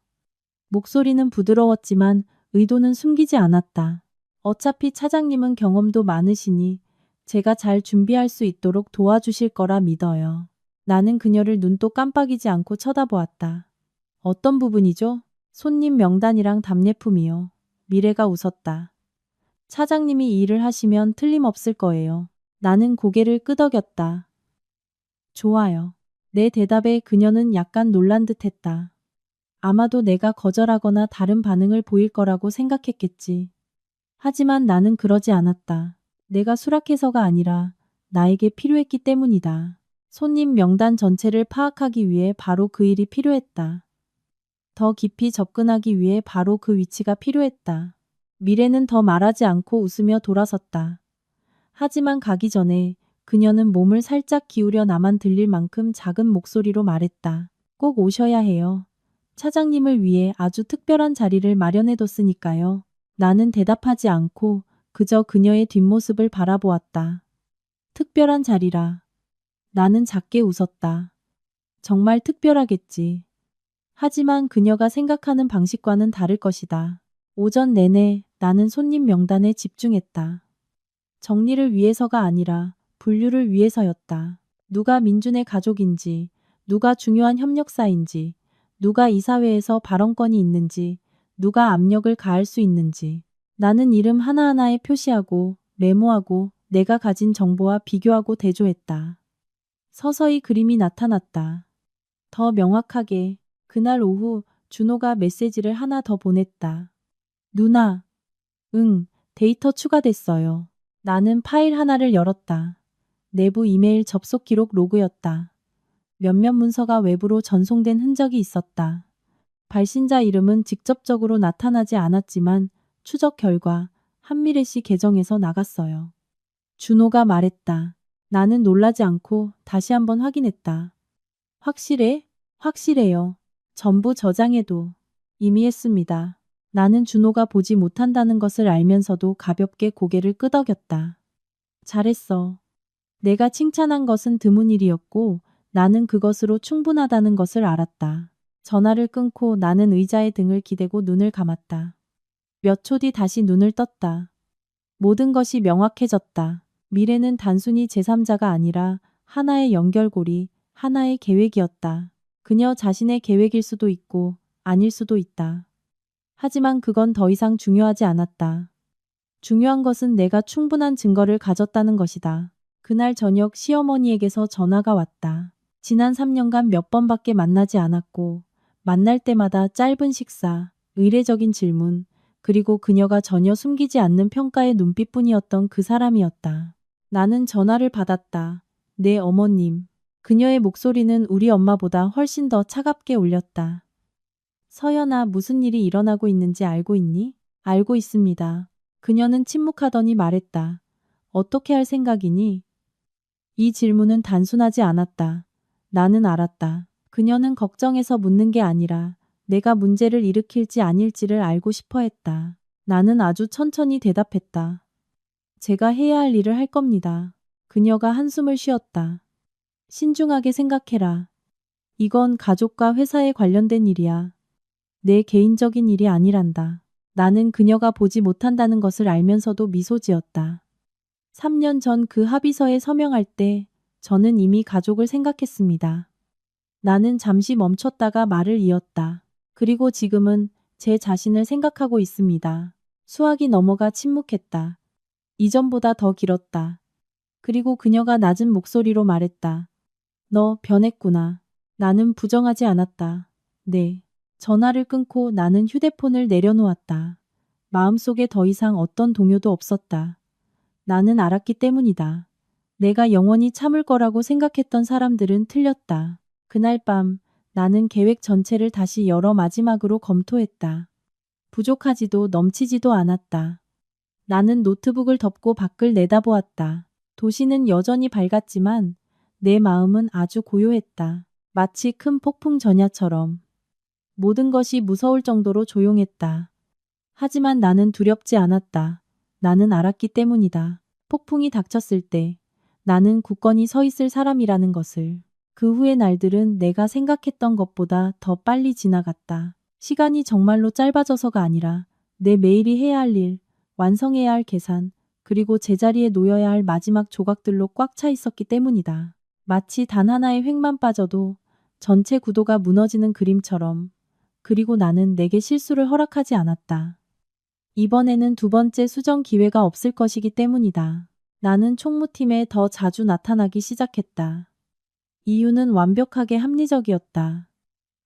목소리는 부드러웠지만 의도는 숨기지 않았다. 어차피 차장님은 경험도 많으시니 제가 잘 준비할 수 있도록 도와주실 거라 믿어요. 나는 그녀를 눈도 깜빡이지 않고 쳐다보았다. 어떤 부분이죠? 손님 명단이랑 답례품이요. 미래가 웃었다. 차장님이 이 일을 하시면 틀림없을 거예요. 나는 고개를 끄덕였다. 좋아요. 내 대답에 그녀는 약간 놀란 듯했다. 아마도 내가 거절하거나 다른 반응을 보일 거라고 생각했겠지. 하지만 나는 그러지 않았다. 내가 수락해서가 아니라 나에게 필요했기 때문이다. 손님 명단 전체를 파악하기 위해 바로 그 일이 필요했다. 더 깊이 접근하기 위해 바로 그 위치가 필요했다. 미래는 더 말하지 않고 웃으며 돌아섰다. 하지만 가기 전에 그녀는 몸을 살짝 기울여 나만 들릴 만큼 작은 목소리로 말했다. 꼭 오셔야 해요. 차장님을 위해 아주 특별한 자리를 마련해뒀으니까요. 나는 대답하지 않고 그저 그녀의 뒷모습을 바라보았다. 특별한 자리라. 나는 작게 웃었다. 정말 특별하겠지. 하지만 그녀가 생각하는 방식과는 다를 것이다. 오전 내내 나는 손님 명단에 집중했다. 정리를 위해서가 아니라 분류를 위해서였다. 누가 민준의 가족인지, 누가 중요한 협력사인지, 누가 이사회에서 발언권이 있는지, 누가 압력을 가할 수 있는지. 나는 이름 하나하나에 표시하고 메모하고 내가 가진 정보와 비교하고 대조했다. 서서히 그림이 나타났다. 더 명확하게 그날 오후 준호가 메시지를 하나 더 보냈다. 누나. 응, 데이터 추가됐어요. 나는 파일 하나를 열었다. 내부 이메일 접속 기록 로그였다. 몇몇 문서가 외부로 전송된 흔적이 있었다. 발신자 이름은 직접적으로 나타나지 않았지만 추적 결과 한미래 씨 계정에서 나갔어요. 준호가 말했다. 나는 놀라지 않고 다시 한번 확인했다. 확실해? 확실해요. 전부 저장해도. 이미 했습니다. 나는 준호가 보지 못한다는 것을 알면서도 가볍게 고개를 끄덕였다. 잘했어. 내가 칭찬한 것은 드문 일이었고 나는 그것으로 충분하다는 것을 알았다. 전화를 끊고 나는 의자에 등을 기대고 눈을 감았다. 몇 초 뒤 다시 눈을 떴다. 모든 것이 명확해졌다. 미래는 단순히 제3자가 아니라 하나의 연결고리, 하나의 계획이었다. 그녀 자신의 계획일 수도 있고 아닐 수도 있다. 하지만 그건 더 이상 중요하지 않았다. 중요한 것은 내가 충분한 증거를 가졌다는 것이다. 그날 저녁 시어머니에게서 전화가 왔다. 지난 3년간 몇 번밖에 만나지 않았고 만날 때마다 짧은 식사, 의례적인 질문, 그리고 그녀가 전혀 숨기지 않는 평가의 눈빛뿐이었던 그 사람이었다. 나는 전화를 받았다. 네, 어머님. 그녀의 목소리는 우리 엄마보다 훨씬 더 차갑게 울렸다. 서연아, 무슨 일이 일어나고 있는지 알고 있니? 알고 있습니다. 그녀는 침묵하더니 말했다. 어떻게 할 생각이니? 이 질문은 단순하지 않았다. 나는 알았다. 그녀는 걱정해서 묻는 게 아니라 내가 문제를 일으킬지 아닐지를 알고 싶어 했다. 나는 아주 천천히 대답했다. 제가 해야 할 일을 할 겁니다. 그녀가 한숨을 쉬었다. 신중하게 생각해라. 이건 가족과 회사에 관련된 일이야. 내 개인적인 일이 아니란다. 나는 그녀가 보지 못한다는 것을 알면서도 미소 지었다. 3년 전 그 합의서에 서명할 때 저는 이미 가족을 생각했습니다. 나는 잠시 멈췄다가 말을 이었다. 그리고 지금은 제 자신을 생각하고 있습니다. 수학이 넘어가 침묵했다. 이전보다 더 길었다. 그리고 그녀가 낮은 목소리로 말했다. 너 변했구나. 나는 부정하지 않았다. 네. 전화를 끊고 나는 휴대폰을 내려놓았다. 마음속에 더 이상 어떤 동요도 없었다. 나는 알았기 때문이다. 내가 영원히 참을 거라고 생각했던 사람들은 틀렸다. 그날 밤 나는 계획 전체를 다시 열어 마지막으로 검토했다. 부족하지도 넘치지도 않았다. 나는 노트북을 덮고 밖을 내다보았다. 도시는 여전히 밝았지만 내 마음은 아주 고요했다. 마치 큰 폭풍 전야처럼. 모든 것이 무서울 정도로 조용했다. 하지만 나는 두렵지 않았다. 나는 알았기 때문이다. 폭풍이 닥쳤을 때 나는 굳건히 서 있을 사람이라는 것을. 그 후의 날들은 내가 생각했던 것보다 더 빨리 지나갔다. 시간이 정말로 짧아져서가 아니라 내 매일이 해야 할 일, 완성해야 할 계산, 그리고 제자리에 놓여야 할 마지막 조각들로 꽉 차 있었기 때문이다. 마치 단 하나의 획만 빠져도 전체 구도가 무너지는 그림처럼. 그리고 나는 내게 실수를 허락하지 않았다. 이번에는 두 번째 수정 기회가 없을 것이기 때문이다. 나는 총무팀에 더 자주 나타나기 시작했다. 이유는 완벽하게 합리적이었다.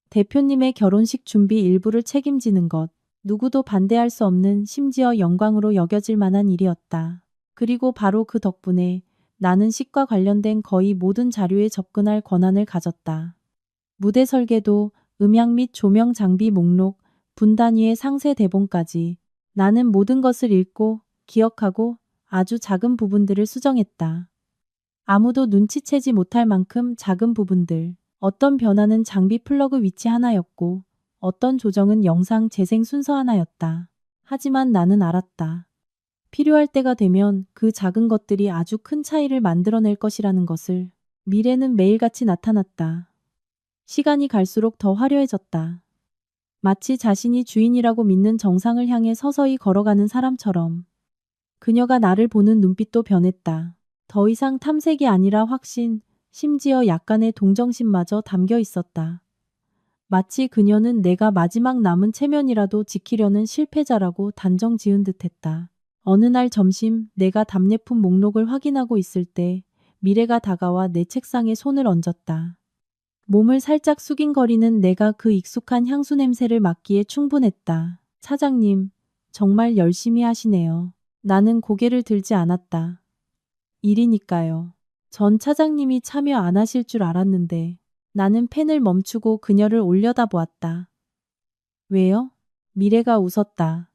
대표님의 결혼식 준비 일부를 책임지는 것, 누구도 반대할 수 없는 심지어 영광으로 여겨질 만한 일이었다. 그리고 바로 그 덕분에 나는 식과 관련된 거의 모든 자료에 접근할 권한을 가졌다. 무대 설계도, 음향 및 조명 장비 목록, 분단위의 상세 대본까지 나는 모든 것을 읽고 기억하고 아주 작은 부분들을 수정했다. 아무도 눈치채지 못할 만큼 작은 부분들. 어떤 변화는 장비 플러그 위치 하나였고 어떤 조정은 영상 재생 순서 하나였다. 하지만 나는 알았다. 필요할 때가 되면 그 작은 것들이 아주 큰 차이를 만들어낼 것이라는 것을. 미래는 매일같이 나타났다. 시간이 갈수록 더 화려해졌다. 마치 자신이 주인이라고 믿는 정상을 향해 서서히 걸어가는 사람처럼. 그녀가 나를 보는 눈빛도 변했다. 더 이상 탐색이 아니라 확신, 심지어 약간의 동정심마저 담겨 있었다. 마치 그녀는 내가 마지막 남은 체면이라도 지키려는 실패자라고 단정 지은 듯했다. 어느 날 점심 내가 답례품 목록을 확인하고 있을 때 미래가 다가와 내 책상에 손을 얹었다. 몸을 살짝 숙인거리는 내가 그 익숙한 향수 냄새를 맡기에 충분했다. 차장님, 정말 열심히 하시네요. 나는 고개를 들지 않았다. 일이니까요. 전 차장님이 참여 안 하실 줄 알았는데 나는 펜을 멈추고 그녀를 올려다보았다. 왜요? 미래가 웃었다.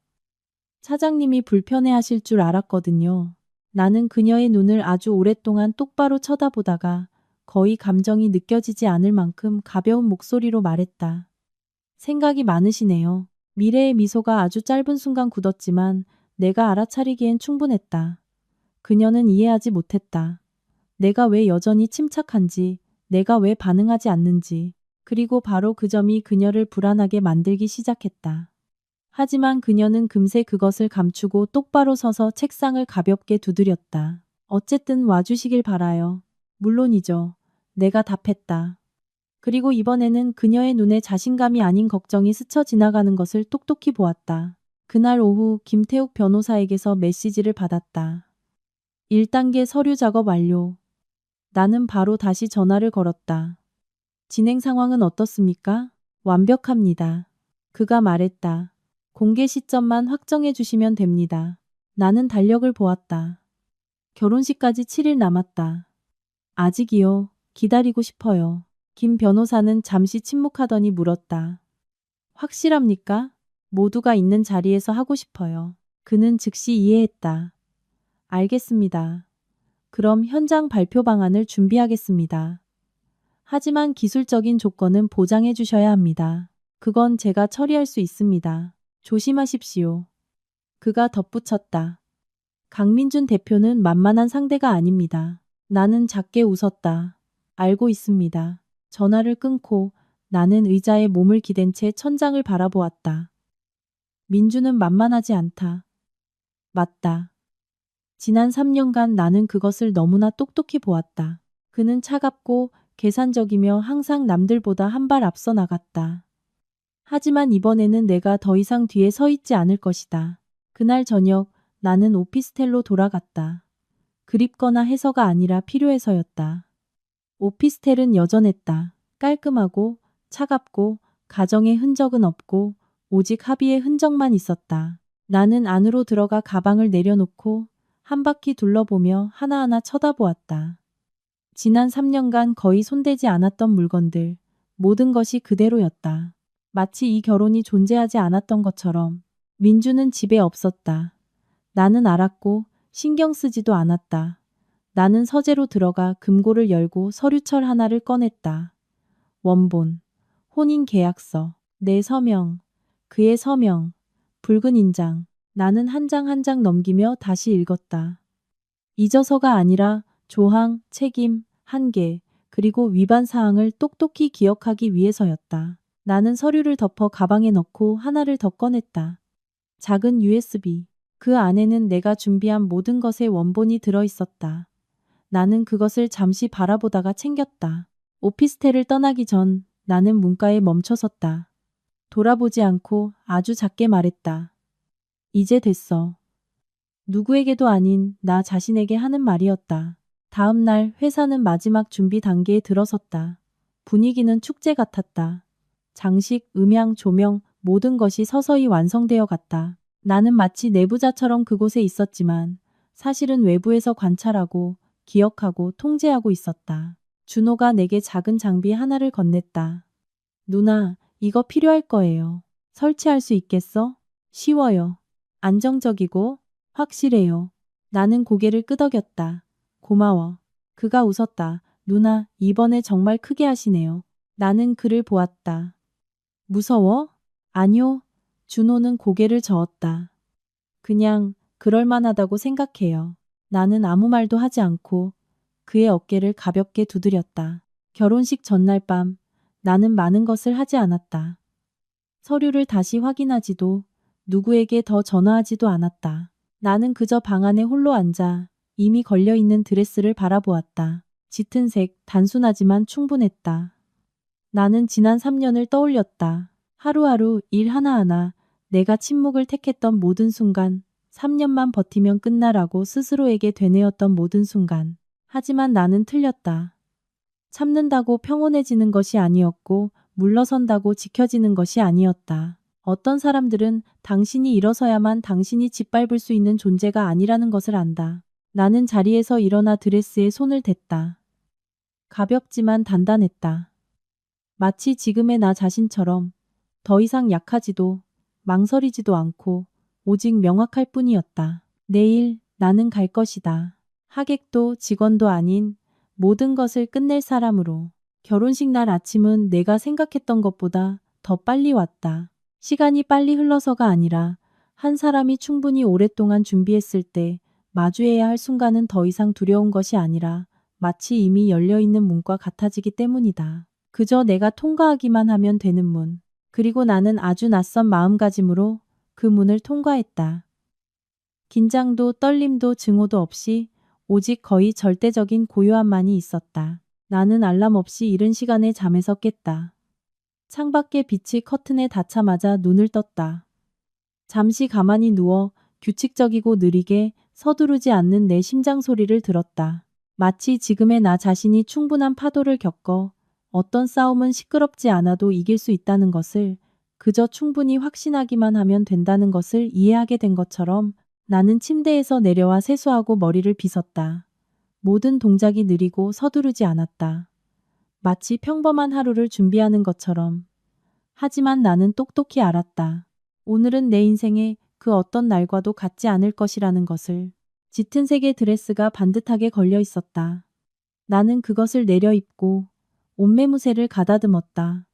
차장님이 불편해하실 줄 알았거든요. 나는 그녀의 눈을 아주 오랫동안 똑바로 쳐다보다가 거의 감정이 느껴지지 않을 만큼 가벼운 목소리로 말했다. 생각이 많으시네요. 미래의 미소가 아주 짧은 순간 굳었지만 내가 알아차리기엔 충분했다. 그녀는 이해하지 못했다. 내가 왜 여전히 침착한지, 내가 왜 반응하지 않는지, 그리고 바로 그 점이 그녀를 불안하게 만들기 시작했다. 하지만 그녀는 금세 그것을 감추고 똑바로 서서 책상을 가볍게 두드렸다. 어쨌든 와주시길 바라요. 물론이죠. 내가 답했다. 그리고 이번에는 그녀의 눈에 자신감이 아닌 걱정이 스쳐 지나가는 것을 똑똑히 보았다. 그날 오후 김태욱 변호사에게서 메시지를 받았다. 1단계 서류 작업 완료. 나는 바로 다시 전화를 걸었다. 진행 상황은 어떻습니까? 완벽합니다. 그가 말했다. 공개 시점만 확정해 주시면 됩니다. 나는 달력을 보았다. 결혼식까지 7일 남았다. 아직이요. 기다리고 싶어요. 김 변호사는 잠시 침묵하더니 물었다. 확실합니까? 모두가 있는 자리에서 하고 싶어요. 그는 즉시 이해했다. 알겠습니다. 그럼 현장 발표 방안을 준비하겠습니다. 하지만 기술적인 조건은 보장해 주셔야 합니다. 그건 제가 처리할 수 있습니다. 조심하십시오. 그가 덧붙였다. 강민준 대표는 만만한 상대가 아닙니다. 나는 작게 웃었다. 알고 있습니다. 전화를 끊고 나는 의자에 몸을 기댄 채 천장을 바라보았다. 민주는 만만하지 않다. 맞다. 지난 3년간 나는 그것을 너무나 똑똑히 보았다. 그는 차갑고 계산적이며 항상 남들보다 한 발 앞서 나갔다. 하지만 이번에는 내가 더 이상 뒤에 서 있지 않을 것이다. 그날 저녁 나는 오피스텔로 돌아갔다. 그립거나 해서가 아니라 필요해서였다. 오피스텔은 여전했다. 깔끔하고 차갑고 가정의 흔적은 없고 오직 합의의 흔적만 있었다. 나는 안으로 들어가 가방을 내려놓고 한 바퀴 둘러보며 하나하나 쳐다보았다. 지난 3년간 거의 손대지 않았던 물건들, 모든 것이 그대로였다. 마치 이 결혼이 존재하지 않았던 것처럼. 민주는 집에 없었다. 나는 알았고 신경 쓰지도 않았다. 나는 서재로 들어가 금고를 열고 서류철 하나를 꺼냈다. 원본, 혼인계약서, 내 서명, 그의 서명, 붉은 인장. 나는 한 장 한 장 넘기며 다시 읽었다. 잊어서가 아니라 조항, 책임, 한계, 그리고 위반 사항을 똑똑히 기억하기 위해서였다. 나는 서류를 덮어 가방에 넣고 하나를 더 꺼냈다. 작은 USB. 그 안에는 내가 준비한 모든 것의 원본이 들어 있었다. 나는 그것을 잠시 바라보다가 챙겼다. 오피스텔을 떠나기 전 나는 문가에 멈춰섰다. 돌아보지 않고 아주 작게 말했다. 이제 됐어. 누구에게도 아닌 나 자신에게 하는 말이었다. 다음 날 회사는 마지막 준비 단계에 들어섰다. 분위기는 축제 같았다. 장식, 음향, 조명, 모든 것이 서서히 완성되어 갔다. 나는 마치 내부자처럼 그곳에 있었지만 사실은 외부에서 관찰하고 기억하고 통제하고 있었다. 준호가 내게 작은 장비 하나를 건넸다. 누나, 이거 필요할 거예요. 설치할 수 있겠어? 쉬워요. 안정적이고 확실해요. 나는 고개를 끄덕였다. 고마워. 그가 웃었다. 누나, 이번에 정말 크게 하시네요. 나는 그를 보았다. 무서워? 아니요. 준호는 고개를 저었다. 그냥 그럴만하다고 생각해요. 나는 아무 말도 하지 않고 그의 어깨를 가볍게 두드렸다. 결혼식 전날 밤 나는 많은 것을 하지 않았다. 서류를 다시 확인하지도 누구에게 더 전화하지도 않았다. 나는 그저 방 안에 홀로 앉아 이미 걸려있는 드레스를 바라보았다. 짙은 색, 단순하지만 충분했다. 나는 지난 3년을 떠올렸다. 하루하루 일 하나하나 내가 침묵을 택했던 모든 순간, 3년만 버티면 끝나라고 스스로에게 되뇌었던 모든 순간. 하지만 나는 틀렸다. 참는다고 평온해지는 것이 아니었고 물러선다고 지켜지는 것이 아니었다. 어떤 사람들은 당신이 일어서야만 당신이 짓밟을 수 있는 존재가 아니라는 것을 안다. 나는 자리에서 일어나 드레스에 손을 댔다. 가볍지만 단단했다. 마치 지금의 나 자신처럼 더 이상 약하지도 망설이지도 않고 오직 명확할 뿐이었다. 내일 나는 갈 것이다. 하객도 직원도 아닌 모든 것을 끝낼 사람으로. 결혼식 날 아침은 내가 생각했던 것보다 더 빨리 왔다. 시간이 빨리 흘러서가 아니라 한 사람이 충분히 오랫동안 준비했을 때 마주해야 할 순간은 더 이상 두려운 것이 아니라 마치 이미 열려있는 문과 같아지기 때문이다. 그저 내가 통과하기만 하면 되는 문. 그리고 나는 아주 낯선 마음가짐으로 그 문을 통과했다. 긴장도 떨림도 증오도 없이 오직 거의 절대적인 고요함만이 있었다. 나는 알람 없이 이른 시간에 잠에서 깼다. 창밖의 빛이 커튼에 닿자마자 눈을 떴다. 잠시 가만히 누워 규칙적이고 느리게 서두르지 않는 내 심장 소리를 들었다. 마치 지금의 나 자신이 충분한 파도를 겪어 어떤 싸움은 시끄럽지 않아도 이길 수 있다는 것을 그저 충분히 확신하기만 하면 된다는 것을 이해하게 된 것처럼 나는 침대에서 내려와 세수하고 머리를 빗었다. 모든 동작이 느리고 서두르지 않았다. 마치 평범한 하루를 준비하는 것처럼. 하지만 나는 똑똑히 알았다. 오늘은 내 인생의 그 어떤 날과도 같지 않을 것이라는 것을. 짙은 색의 드레스가 반듯하게 걸려 있었다. 나는 그것을 내려입고 옷매무새를 가다듬었다.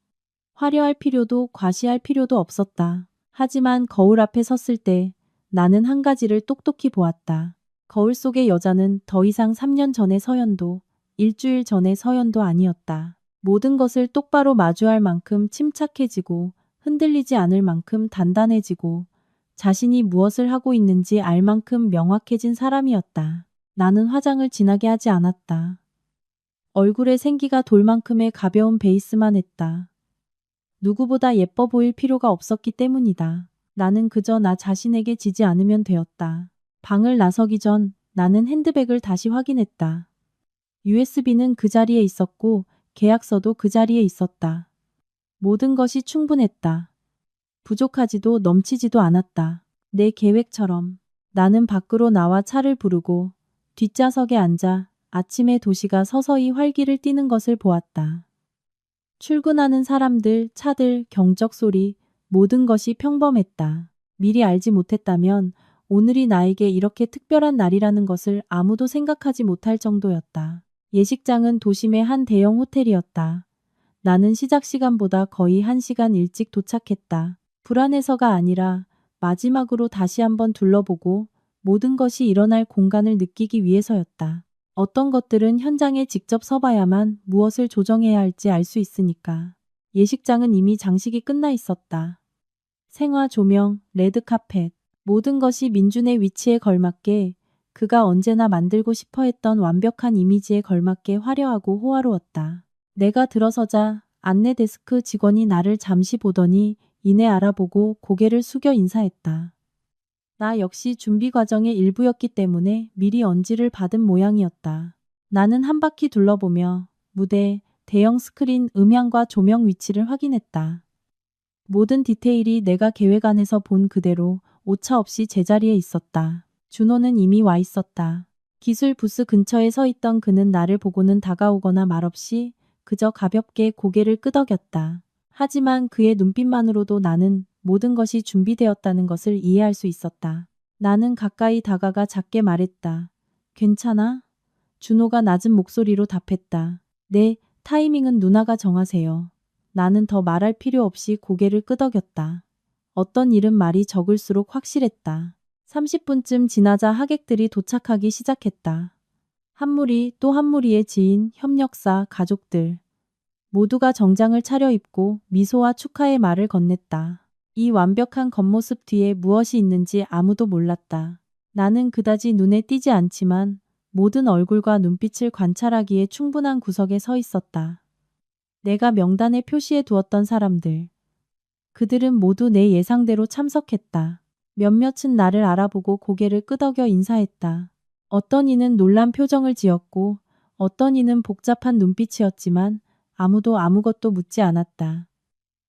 화려할 필요도 과시할 필요도 없었다. 하지만 거울 앞에 섰을 때 나는 한 가지를 똑똑히 보았다. 거울 속의 여자는 더 이상 3년 전의 서연도, 일주일 전의 서연도 아니었다. 모든 것을 똑바로 마주할 만큼 침착해지고 흔들리지 않을 만큼 단단해지고 자신이 무엇을 하고 있는지 알 만큼 명확해진 사람이었다. 나는 화장을 진하게 하지 않았다. 얼굴에 생기가 돌 만큼의 가벼운 베이스만 했다. 누구보다 예뻐 보일 필요가 없었기 때문이다. 나는 그저 나 자신에게 지지 않으면 되었다. 방을 나서기 전 나는 핸드백을 다시 확인했다. USB는 그 자리에 있었고 계약서도 그 자리에 있었다. 모든 것이 충분했다. 부족하지도 넘치지도 않았다. 내 계획처럼 나는 밖으로 나와 차를 부르고 뒷좌석에 앉아 아침의 도시가 서서히 활기를 띠는 것을 보았다. 출근하는 사람들, 차들, 경적 소리, 모든 것이 평범했다. 미리 알지 못했다면 오늘이 나에게 이렇게 특별한 날이라는 것을 아무도 생각하지 못할 정도였다. 예식장은 도심의 한 대형 호텔이었다. 나는 시작 시간보다 거의 1시간 일찍 도착했다. 불안해서가 아니라 마지막으로 다시 한번 둘러보고 모든 것이 일어날 공간을 느끼기 위해서였다. 어떤 것들은 현장에 직접 서봐야만 무엇을 조정해야 할지 알 수 있으니까. 예식장은 이미 장식이 끝나 있었다. 생화 조명, 레드 카펫, 모든 것이 민준의 위치에 걸맞게 그가 언제나 만들고 싶어 했던 완벽한 이미지에 걸맞게 화려하고 호화로웠다. 내가 들어서자 안내 데스크 직원이 나를 잠시 보더니 이내 알아보고 고개를 숙여 인사했다. 나 역시 준비 과정의 일부였기 때문에 미리 언지를 받은 모양이었다. 나는 한 바퀴 둘러보며 무대, 대형 스크린, 음향과 조명 위치를 확인했다. 모든 디테일이 내가 계획 안에서 본 그대로 오차 없이 제자리에 있었다. 준호는 이미 와 있었다. 기술 부스 근처에 서 있던 그는 나를 보고는 다가오거나 말없이 그저 가볍게 고개를 끄덕였다. 하지만 그의 눈빛만으로도 나는 모든 것이 준비되었다는 것을 이해할 수 있었다. 나는 가까이 다가가 작게 말했다. 괜찮아? 준호가 낮은 목소리로 답했다. 네, 타이밍은 누나가 정하세요. 나는 더 말할 필요 없이 고개를 끄덕였다. 어떤 일은 말이 적을수록 확실했다. 30분쯤 지나자 하객들이 도착하기 시작했다. 한 무리 또 한 무리의 지인, 협력사, 가족들. 모두가 정장을 차려입고 미소와 축하의 말을 건넸다. 이 완벽한 겉모습 뒤에 무엇이 있는지 아무도 몰랐다. 나는 그다지 눈에 띄지 않지만 모든 얼굴과 눈빛을 관찰하기에 충분한 구석에 서 있었다. 내가 명단에 표시해 두었던 사람들. 그들은 모두 내 예상대로 참석했다. 몇몇은 나를 알아보고 고개를 끄덕여 인사했다. 어떤 이는 놀란 표정을 지었고 어떤 이는 복잡한 눈빛이었지만 아무도 아무것도 묻지 않았다.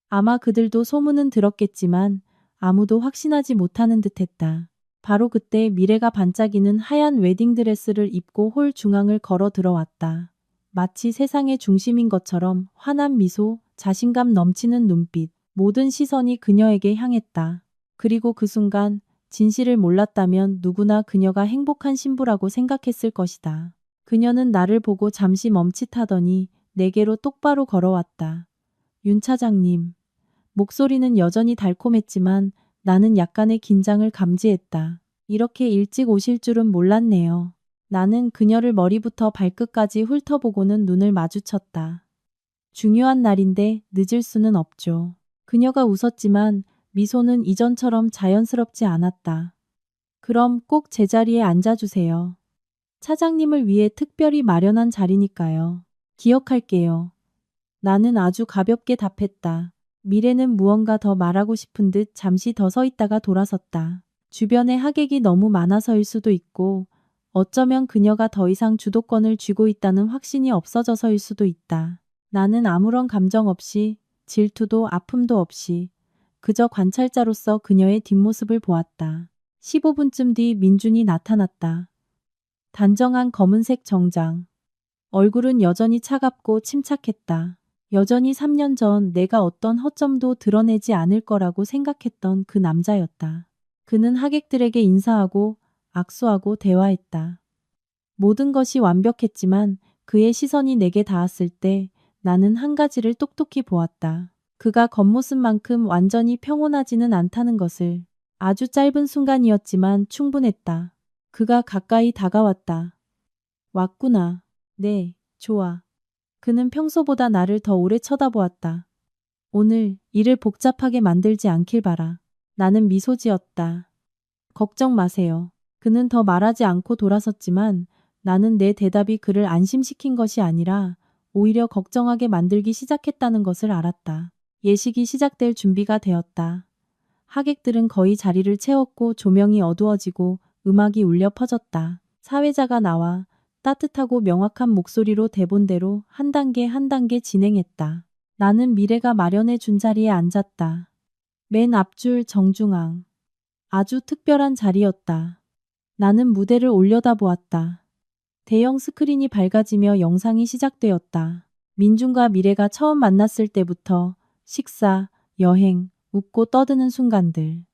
아마 그들도 소문은 들었겠지만 아무도 확신하지 못하는 듯했다. 바로 그때 미래가 반짝이는 하얀 웨딩드레스를 입고 홀 중앙을 걸어 들어왔다. 마치 세상의 중심인 것처럼 환한 미소, 자신감 넘치는 눈빛, 모든 시선이 그녀에게 향했다. 그리고 그 순간 진실을 몰랐다면 누구나 그녀가 행복한 신부라고 생각했을 것이다. 그녀는 나를 보고 잠시 멈칫하더니 내게로 똑바로 걸어왔다. 윤 차장님. 목소리는 여전히 달콤했지만 나는 약간의 긴장을 감지했다. 이렇게 일찍 오실 줄은 몰랐네요. 나는 그녀를 머리부터 발끝까지 훑어보고는 눈을 마주쳤다. 중요한 날인데 늦을 수는 없죠. 그녀가 웃었지만 미소는 이전처럼 자연스럽지 않았다. 그럼 꼭 제자리에 앉아주세요. 차장님을 위해 특별히 마련한 자리니까요. 기억할게요. 나는 아주 가볍게 답했다. 미래는 무언가 더 말하고 싶은 듯 잠시 더 서 있다가 돌아섰다. 주변에 하객이 너무 많아서일 수도 있고 어쩌면 그녀가 더 이상 주도권을 쥐고 있다는 확신이 없어져서일 수도 있다. 나는 아무런 감정 없이 질투도 아픔도 없이 그저 관찰자로서 그녀의 뒷모습을 보았다. 15분쯤 뒤 민준이 나타났다. 단정한 검은색 정장. 얼굴은 여전히 차갑고 침착했다. 여전히 3년 전 내가 어떤 허점도 드러내지 않을 거라고 생각했던 그 남자였다. 그는 하객들에게 인사하고 악수하고 대화했다. 모든 것이 완벽했지만 그의 시선이 내게 닿았을 때 나는 한 가지를 똑똑히 보았다. 그가 겉모습만큼 완전히 평온하지는 않다는 것을. 아주 짧은 순간이었지만 충분했다. 그가 가까이 다가왔다. 왔구나. 네, 좋아. 그는 평소보다 나를 더 오래 쳐다보았다. 오늘 일을 복잡하게 만들지 않길 바라. 나는 미소 지었다. 걱정 마세요. 그는 더 말하지 않고 돌아섰지만 나는 내 대답이 그를 안심시킨 것이 아니라 오히려 걱정하게 만들기 시작했다는 것을 알았다. 예식이 시작될 준비가 되었다. 하객들은 거의 자리를 채웠고 조명이 어두워지고 음악이 울려 퍼졌다. 사회자가 나와 따뜻하고 명확한 목소리로 대본대로 한 단계 한 단계 진행했다. 나는 미래가 마련해 준 자리에 앉았다. 맨 앞줄 정중앙. 아주 특별한 자리였다. 나는 무대를 올려다보았다. 대형 스크린이 밝아지며 영상이 시작되었다. 민준과 미래가 처음 만났을 때부터 식사, 여행, 웃고 떠드는 순간들.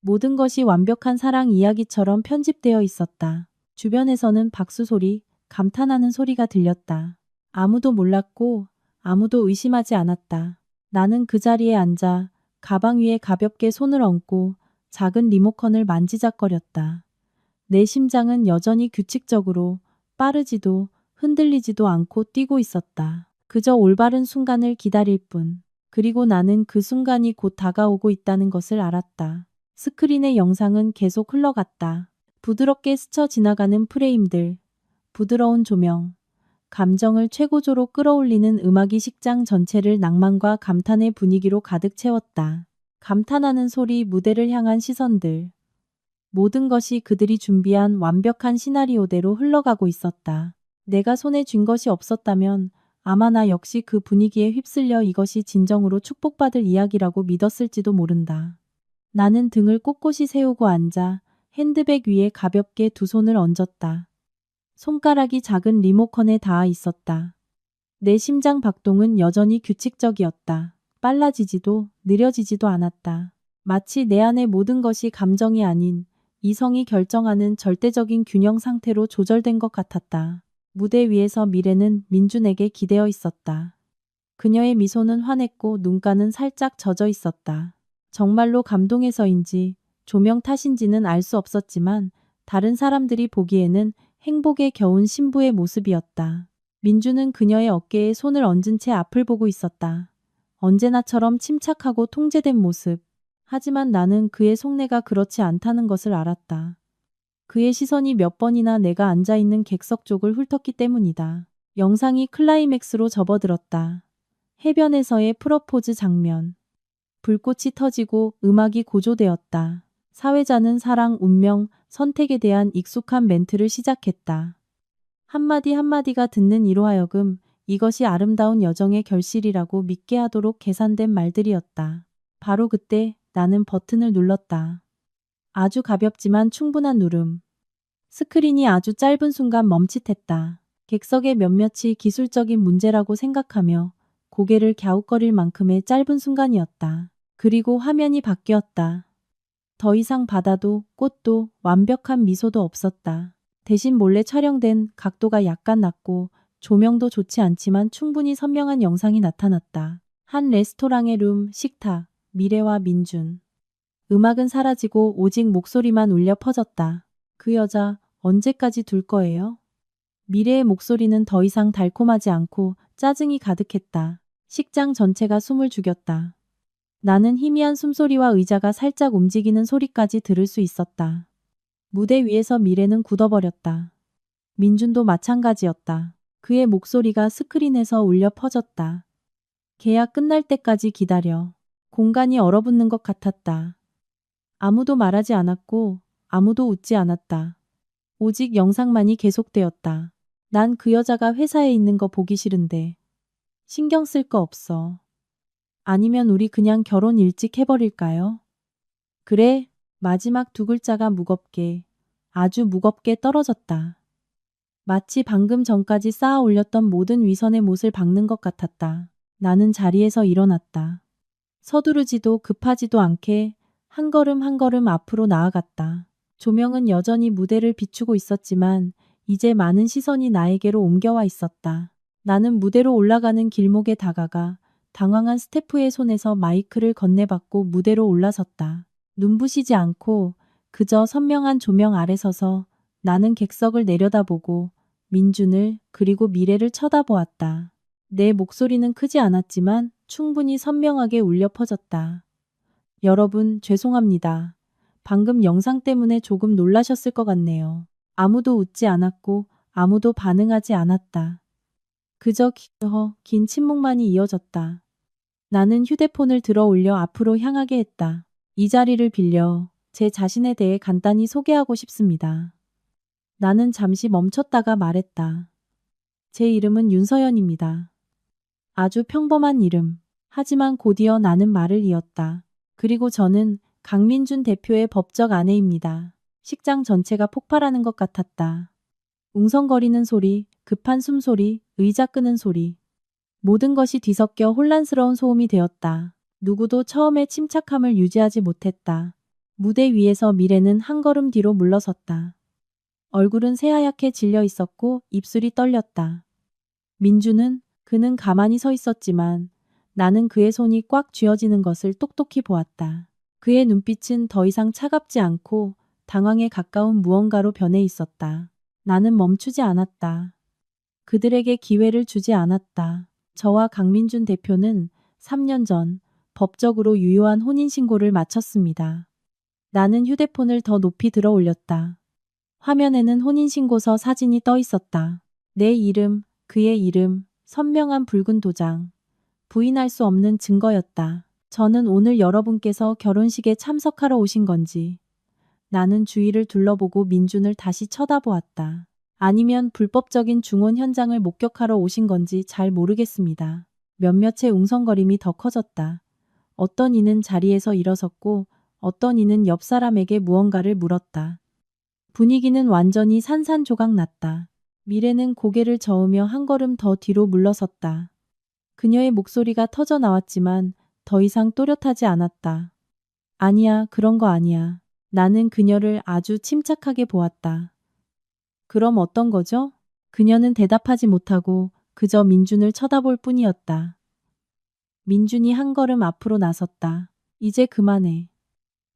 모든 것이 완벽한 사랑 이야기처럼 편집되어 있었다. 주변에서는 박수 소리, 감탄하는 소리가 들렸다. 아무도 몰랐고 아무도 의심하지 않았다. 나는 그 자리에 앉아 가방 위에 가볍게 손을 얹고 작은 리모컨을 만지작거렸다. 내 심장은 여전히 규칙적으로 빠르지도 흔들리지도 않고 뛰고 있었다. 그저 올바른 순간을 기다릴 뿐. 그리고 나는 그 순간이 곧 다가오고 있다는 것을 알았다. 스크린의 영상은 계속 흘러갔다. 부드럽게 스쳐 지나가는 프레임들, 부드러운 조명, 감정을 최고조로 끌어올리는 음악이 식장 전체를 낭만과 감탄의 분위기로 가득 채웠다. 감탄하는 소리, 무대를 향한 시선들. 모든 것이 그들이 준비한 완벽한 시나리오대로 흘러가고 있었다. 내가 손에 쥔 것이 없었다면 아마 나 역시 그 분위기에 휩쓸려 이것이 진정으로 축복받을 이야기라고 믿었을지도 모른다. 나는 등을 꼿꼿이 세우고 앉아 핸드백 위에 가볍게 두 손을 얹었다. 손가락이 작은 리모컨에 닿아 있었다. 내 심장 박동은 여전히 규칙적이었다. 빨라지지도 느려지지도 않았다. 마치 내 안의 모든 것이 감정이 아닌 이성이 결정하는 절대적인 균형 상태로 조절된 것 같았다. 무대 위에서 미래는 민준에게 기대어 있었다. 그녀의 미소는 환했고 눈가는 살짝 젖어 있었다. 정말로 감동해서인지 조명 탓인지는 알 수 없었지만 다른 사람들이 보기에는 행복에 겨운 신부의 모습이었다. 민주는 그녀의 어깨에 손을 얹은 채 앞을 보고 있었다. 언제나처럼 침착하고 통제된 모습. 하지만 나는 그의 속내가 그렇지 않다는 것을 알았다. 그의 시선이 몇 번이나 내가 앉아있는 객석 쪽을 훑었기 때문이다. 영상이 클라이맥스로 접어들었다. 해변에서의 프러포즈 장면. 불꽃이 터지고 음악이 고조되었다. 사회자는 사랑, 운명, 선택에 대한 익숙한 멘트를 시작했다. 한마디 한마디가 듣는 이로 하여금 이것이 아름다운 여정의 결실이라고 믿게 하도록 계산된 말들이었다. 바로 그때 나는 버튼을 눌렀다. 아주 가볍지만 충분한 누름. 스크린이 아주 짧은 순간 멈칫했다. 객석의 몇몇이 기술적인 문제라고 생각하며 고개를 갸웃거릴 만큼의 짧은 순간이었다. 그리고 화면이 바뀌었다. 더 이상 바다도 꽃도 완벽한 미소도 없었다. 대신 몰래 촬영된 각도가 약간 낮고 조명도 좋지 않지만 충분히 선명한 영상이 나타났다. 한 레스토랑의 룸, 식탁, 미래와 민준. 음악은 사라지고 오직 목소리만 울려 퍼졌다. 그 여자 언제까지 둘 거예요? 미래의 목소리는 더 이상 달콤하지 않고 짜증이 가득했다. 식장 전체가 숨을 죽였다. 나는 희미한 숨소리와 의자가 살짝 움직이는 소리까지 들을 수 있었다. 무대 위에서 미래는 굳어버렸다. 민준도 마찬가지였다. 그의 목소리가 스크린에서 울려 퍼졌다. 계약 끝날 때까지 기다려. 공간이 얼어붙는 것 같았다. 아무도 말하지 않았고 아무도 웃지 않았다. 오직 영상만이 계속되었다. 난 그 여자가 회사에 있는 거 보기 싫은데. 신경 쓸 거 없어. 아니면 우리 그냥 결혼 일찍 해버릴까요? 그래. 마지막 두 글자가 무겁게, 아주 무겁게 떨어졌다. 마치 방금 전까지 쌓아 올렸던 모든 위선의 못을 박는 것 같았다. 나는 자리에서 일어났다. 서두르지도 급하지도 않게 한 걸음 한 걸음 앞으로 나아갔다. 조명은 여전히 무대를 비추고 있었지만 이제 많은 시선이 나에게로 옮겨와 있었다. 나는 무대로 올라가는 길목에 다가가 당황한 스태프의 손에서 마이크를 건네받고 무대로 올라섰다. 눈부시지 않고 그저 선명한 조명 아래 서서 나는 객석을 내려다보고 민준을 그리고 미래를 쳐다보았다. 내 목소리는 크지 않았지만 충분히 선명하게 울려 퍼졌다. 여러분, 죄송합니다. 방금 영상 때문에 조금 놀라셨을 것 같네요. 아무도 웃지 않았고 아무도 반응하지 않았다. 그저 긴 침묵만이 이어졌다. 나는 휴대폰을 들어 올려 앞으로 향하게 했다. 이 자리를 빌려 제 자신에 대해 간단히 소개하고 싶습니다. 나는 잠시 멈췄다가 말했다. 제 이름은 윤서연입니다. 아주 평범한 이름. 하지만 곧이어 나는 말을 이었다. 그리고 저는 강민준 대표의 법적 아내입니다. 식장 전체가 폭발하는 것 같았다. 웅성거리는 소리, 급한 숨소리, 의자 끄는 소리. 모든 것이 뒤섞여 혼란스러운 소음이 되었다. 누구도 처음에 침착함을 유지하지 못했다. 무대 위에서 미래는 한 걸음 뒤로 물러섰다. 얼굴은 새하얗게 질려 있었고 입술이 떨렸다. 그는 가만히 서 있었지만 나는 그의 손이 꽉 쥐어지는 것을 똑똑히 보았다. 그의 눈빛은 더 이상 차갑지 않고 당황에 가까운 무언가로 변해 있었다. 나는 멈추지 않았다. 그들에게 기회를 주지 않았다. 저와 강민준 대표는 3년 전 법적으로 유효한 혼인신고를 마쳤습니다. 나는 휴대폰을 더 높이 들어 올렸다. 화면에는 혼인신고서 사진이 떠 있었다. 내 이름, 그의 이름, 선명한 붉은 도장. 부인할 수 없는 증거였다. 저는 오늘 여러분께서 결혼식에 참석하러 오신 건지. 나는 주위를 둘러보고 민준을 다시 쳐다보았다. 아니면 불법적인 중혼 현장을 목격하러 오신 건지 잘 모르겠습니다. 몇몇의 웅성거림이 더 커졌다. 어떤 이는 자리에서 일어섰고 어떤 이는 옆 사람에게 무언가를 물었다. 분위기는 완전히 산산조각 났다. 미래는 고개를 저으며 한 걸음 더 뒤로 물러섰다. 그녀의 목소리가 터져 나왔지만 더 이상 또렷하지 않았다. 아니야, 그런 거 아니야. 나는 그녀를 아주 침착하게 보았다. 그럼 어떤 거죠? 그녀는 대답하지 못하고 그저 민준을 쳐다볼 뿐이었다. 민준이 한 걸음 앞으로 나섰다. 이제 그만해.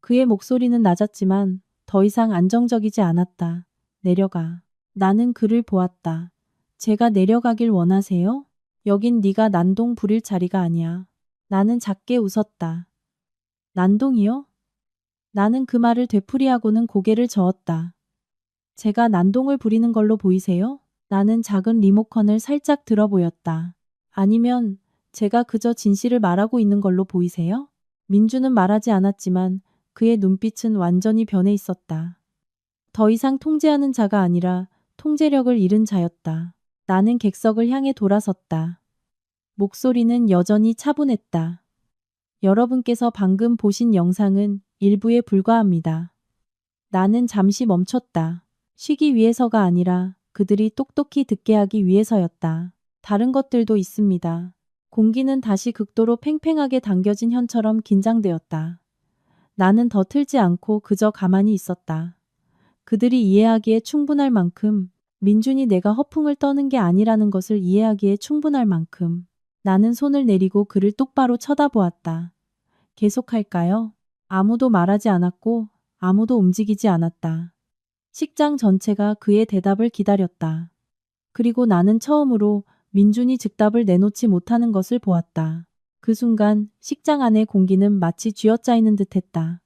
그의 목소리는 낮았지만 더 이상 안정적이지 않았다. 내려가. 나는 그를 보았다. 제가 내려가길 원하세요? 여긴 네가 난동 부릴 자리가 아니야. 나는 작게 웃었다. 난동이요? 나는 그 말을 되풀이하고는 고개를 저었다. 제가 난동을 부리는 걸로 보이세요? 나는 작은 리모컨을 살짝 들어 보였다. 아니면 제가 그저 진실을 말하고 있는 걸로 보이세요? 민주는 말하지 않았지만 그의 눈빛은 완전히 변해 있었다. 더 이상 통제하는 자가 아니라 통제력을 잃은 자였다. 나는 객석을 향해 돌아섰다. 목소리는 여전히 차분했다. 여러분께서 방금 보신 영상은 일부에 불과합니다. 나는 잠시 멈췄다. 쉬기 위해서가 아니라 그들이 똑똑히 듣게 하기 위해서였다. 다른 것들도 있습니다. 공기는 다시 극도로 팽팽하게 당겨진 현처럼 긴장되었다. 나는 더 틀지 않고 그저 가만히 있었다. 그들이 이해하기에 충분할 만큼, 민준이 내가 허풍을 떠는 게 아니라는 것을 이해하기에 충분할 만큼. 나는 손을 내리고 그를 똑바로 쳐다보았다. 계속할까요? 아무도 말하지 않았고 아무도 움직이지 않았다. 식장 전체가 그의 대답을 기다렸다. 그리고 나는 처음으로 민준이 즉답을 내놓지 못하는 것을 보았다. 그 순간 식장 안의 공기는 마치 쥐어짜이는 듯했다.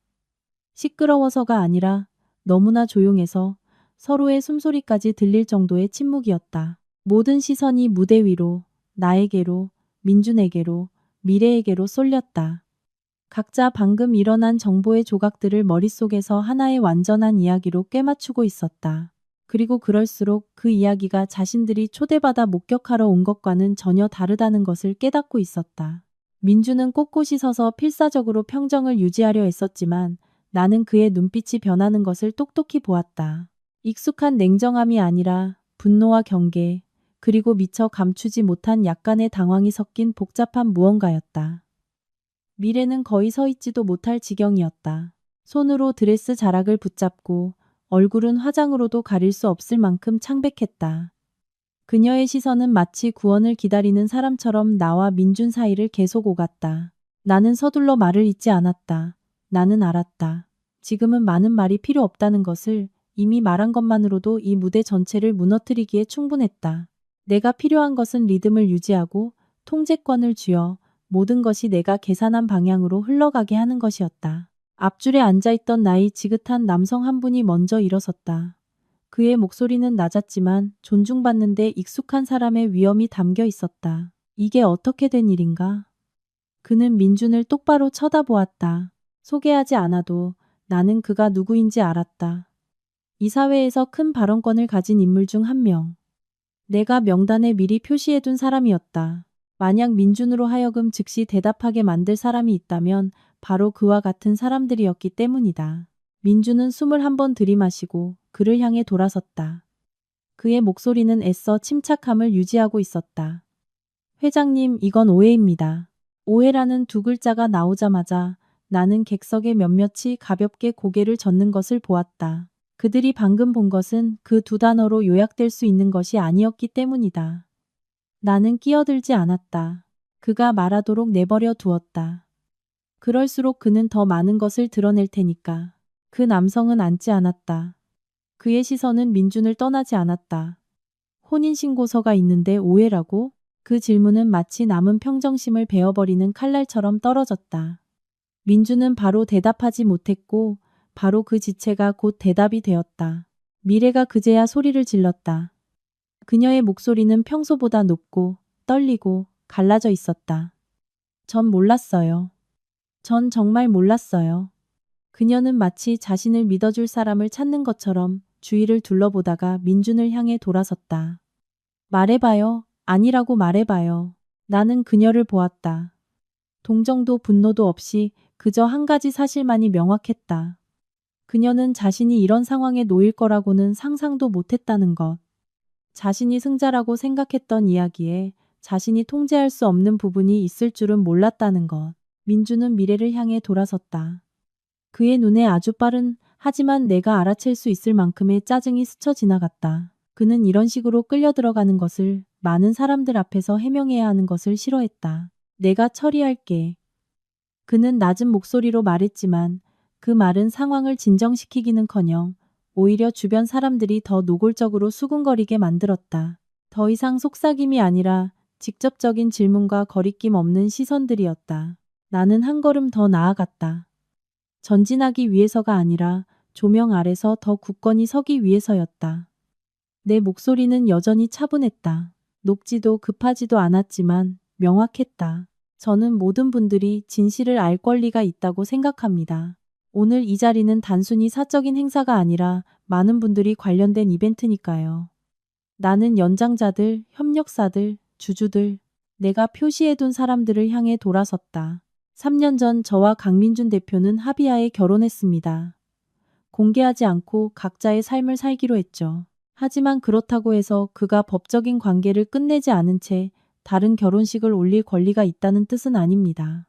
시끄러워서가 아니라 너무나 조용해서 서로의 숨소리까지 들릴 정도의 침묵이었다. 모든 시선이 무대 위로, 나에게로, 민준에게로, 미래에게로 쏠렸다. 각자 방금 일어난 정보의 조각들을 머릿속에서 하나의 완전한 이야기로 꿰맞추고 있었다. 그리고 그럴수록 그 이야기가 자신들이 초대받아 목격하러 온 것과는 전혀 다르다는 것을 깨닫고 있었다. 민주는 꼿꼿이 서서 필사적으로 평정을 유지하려 했었지만 나는 그의 눈빛이 변하는 것을 똑똑히 보았다. 익숙한 냉정함이 아니라 분노와 경계, 그리고 미처 감추지 못한 약간의 당황이 섞인 복잡한 무언가였다. 미래는 거의 서 있지도 못할 지경이었다. 손으로 드레스 자락을 붙잡고 얼굴은 화장으로도 가릴 수 없을 만큼 창백했다. 그녀의 시선은 마치 구원을 기다리는 사람처럼 나와 민준 사이를 계속 오갔다. 나는 서둘러 말을 잇지 않았다. 나는 알았다. 지금은 많은 말이 필요 없다는 것을 이미 말한 것만으로도 이 무대 전체를 무너뜨리기에 충분했다. 내가 필요한 것은 리듬을 유지하고 통제권을 쥐어 모든 것이 내가 계산한 방향으로 흘러가게 하는 것이었다. 앞줄에 앉아있던 나이 지긋한 남성 한 분이 먼저 일어섰다. 그의 목소리는 낮았지만 존중받는데 익숙한 사람의 위엄이 담겨 있었다. 이게 어떻게 된 일인가? 그는 민준을 똑바로 쳐다보았다. 소개하지 않아도 나는 그가 누구인지 알았다. 이 사회에서 큰 발언권을 가진 인물 중 한 명. 내가 명단에 미리 표시해둔 사람이었다. 만약 민준으로 하여금 즉시 대답하게 만들 사람이 있다면 바로 그와 같은 사람들이었기 때문이다. 민준은 숨을 한 번 들이마시고 그를 향해 돌아섰다. 그의 목소리는 애써 침착함을 유지하고 있었다. 회장님, 이건 오해입니다. 오해라는 두 글자가 나오자마자 나는 객석의 몇몇이 가볍게 고개를 젓는 것을 보았다. 그들이 방금 본 것은 그 두 단어로 요약될 수 있는 것이 아니었기 때문이다. 나는 끼어들지 않았다. 그가 말하도록 내버려 두었다. 그럴수록 그는 더 많은 것을 드러낼 테니까. 그 남성은 앉지 않았다. 그의 시선은 민준을 떠나지 않았다. 혼인신고서가 있는데 오해라고? 그 질문은 마치 남은 평정심을 베어버리는 칼날처럼 떨어졌다. 민준은 바로 대답하지 못했고 바로 그 지체가 곧 대답이 되었다. 미래가 그제야 소리를 질렀다. 그녀의 목소리는 평소보다 높고 떨리고 갈라져 있었다. 전 몰랐어요. 전 정말 몰랐어요. 그녀는 마치 자신을 믿어줄 사람을 찾는 것처럼 주위를 둘러보다가 민준을 향해 돌아섰다. 말해봐요. 아니라고 말해봐요. 나는 그녀를 보았다. 동정도 분노도 없이 그저 한 가지 사실만이 명확했다. 그녀는 자신이 이런 상황에 놓일 거라고는 상상도 못했다는 것. 자신이 승자라고 생각했던 이야기에 자신이 통제할 수 없는 부분이 있을 줄은 몰랐다는 것. 민주는 미래를 향해 돌아섰다. 그의 눈에 아주 빠른 하지만 내가 알아챌 수 있을 만큼의 짜증이 스쳐 지나갔다. 그는 이런 식으로 끌려 들어가는 것을 많은 사람들 앞에서 해명해야 하는 것을 싫어했다. 내가 처리할게. 그는 낮은 목소리로 말했지만 그 말은 상황을 진정시키기는커녕 오히려 주변 사람들이 더 노골적으로 수군거리게 만들었다. 더 이상 속삭임이 아니라 직접적인 질문과 거리낌 없는 시선들이었다. 나는 한 걸음 더 나아갔다. 전진하기 위해서가 아니라 조명 아래서 더 굳건히 서기 위해서였다. 내 목소리는 여전히 차분했다. 높지도 급하지도 않았지만 명확했다. 저는 모든 분들이 진실을 알 권리가 있다고 생각합니다. 오늘 이 자리는 단순히 사적인 행사가 아니라 많은 분들이 관련된 이벤트니까요. 나는 연장자들, 협력사들, 주주들, 내가 표시해둔 사람들을 향해 돌아섰다. 3년 전 저와 강민준 대표는 합의하에 결혼했습니다. 공개하지 않고 각자의 삶을 살기로 했죠. 하지만 그렇다고 해서 그가 법적인 관계를 끝내지 않은 채 다른 결혼식을 올릴 권리가 있다는 뜻은 아닙니다.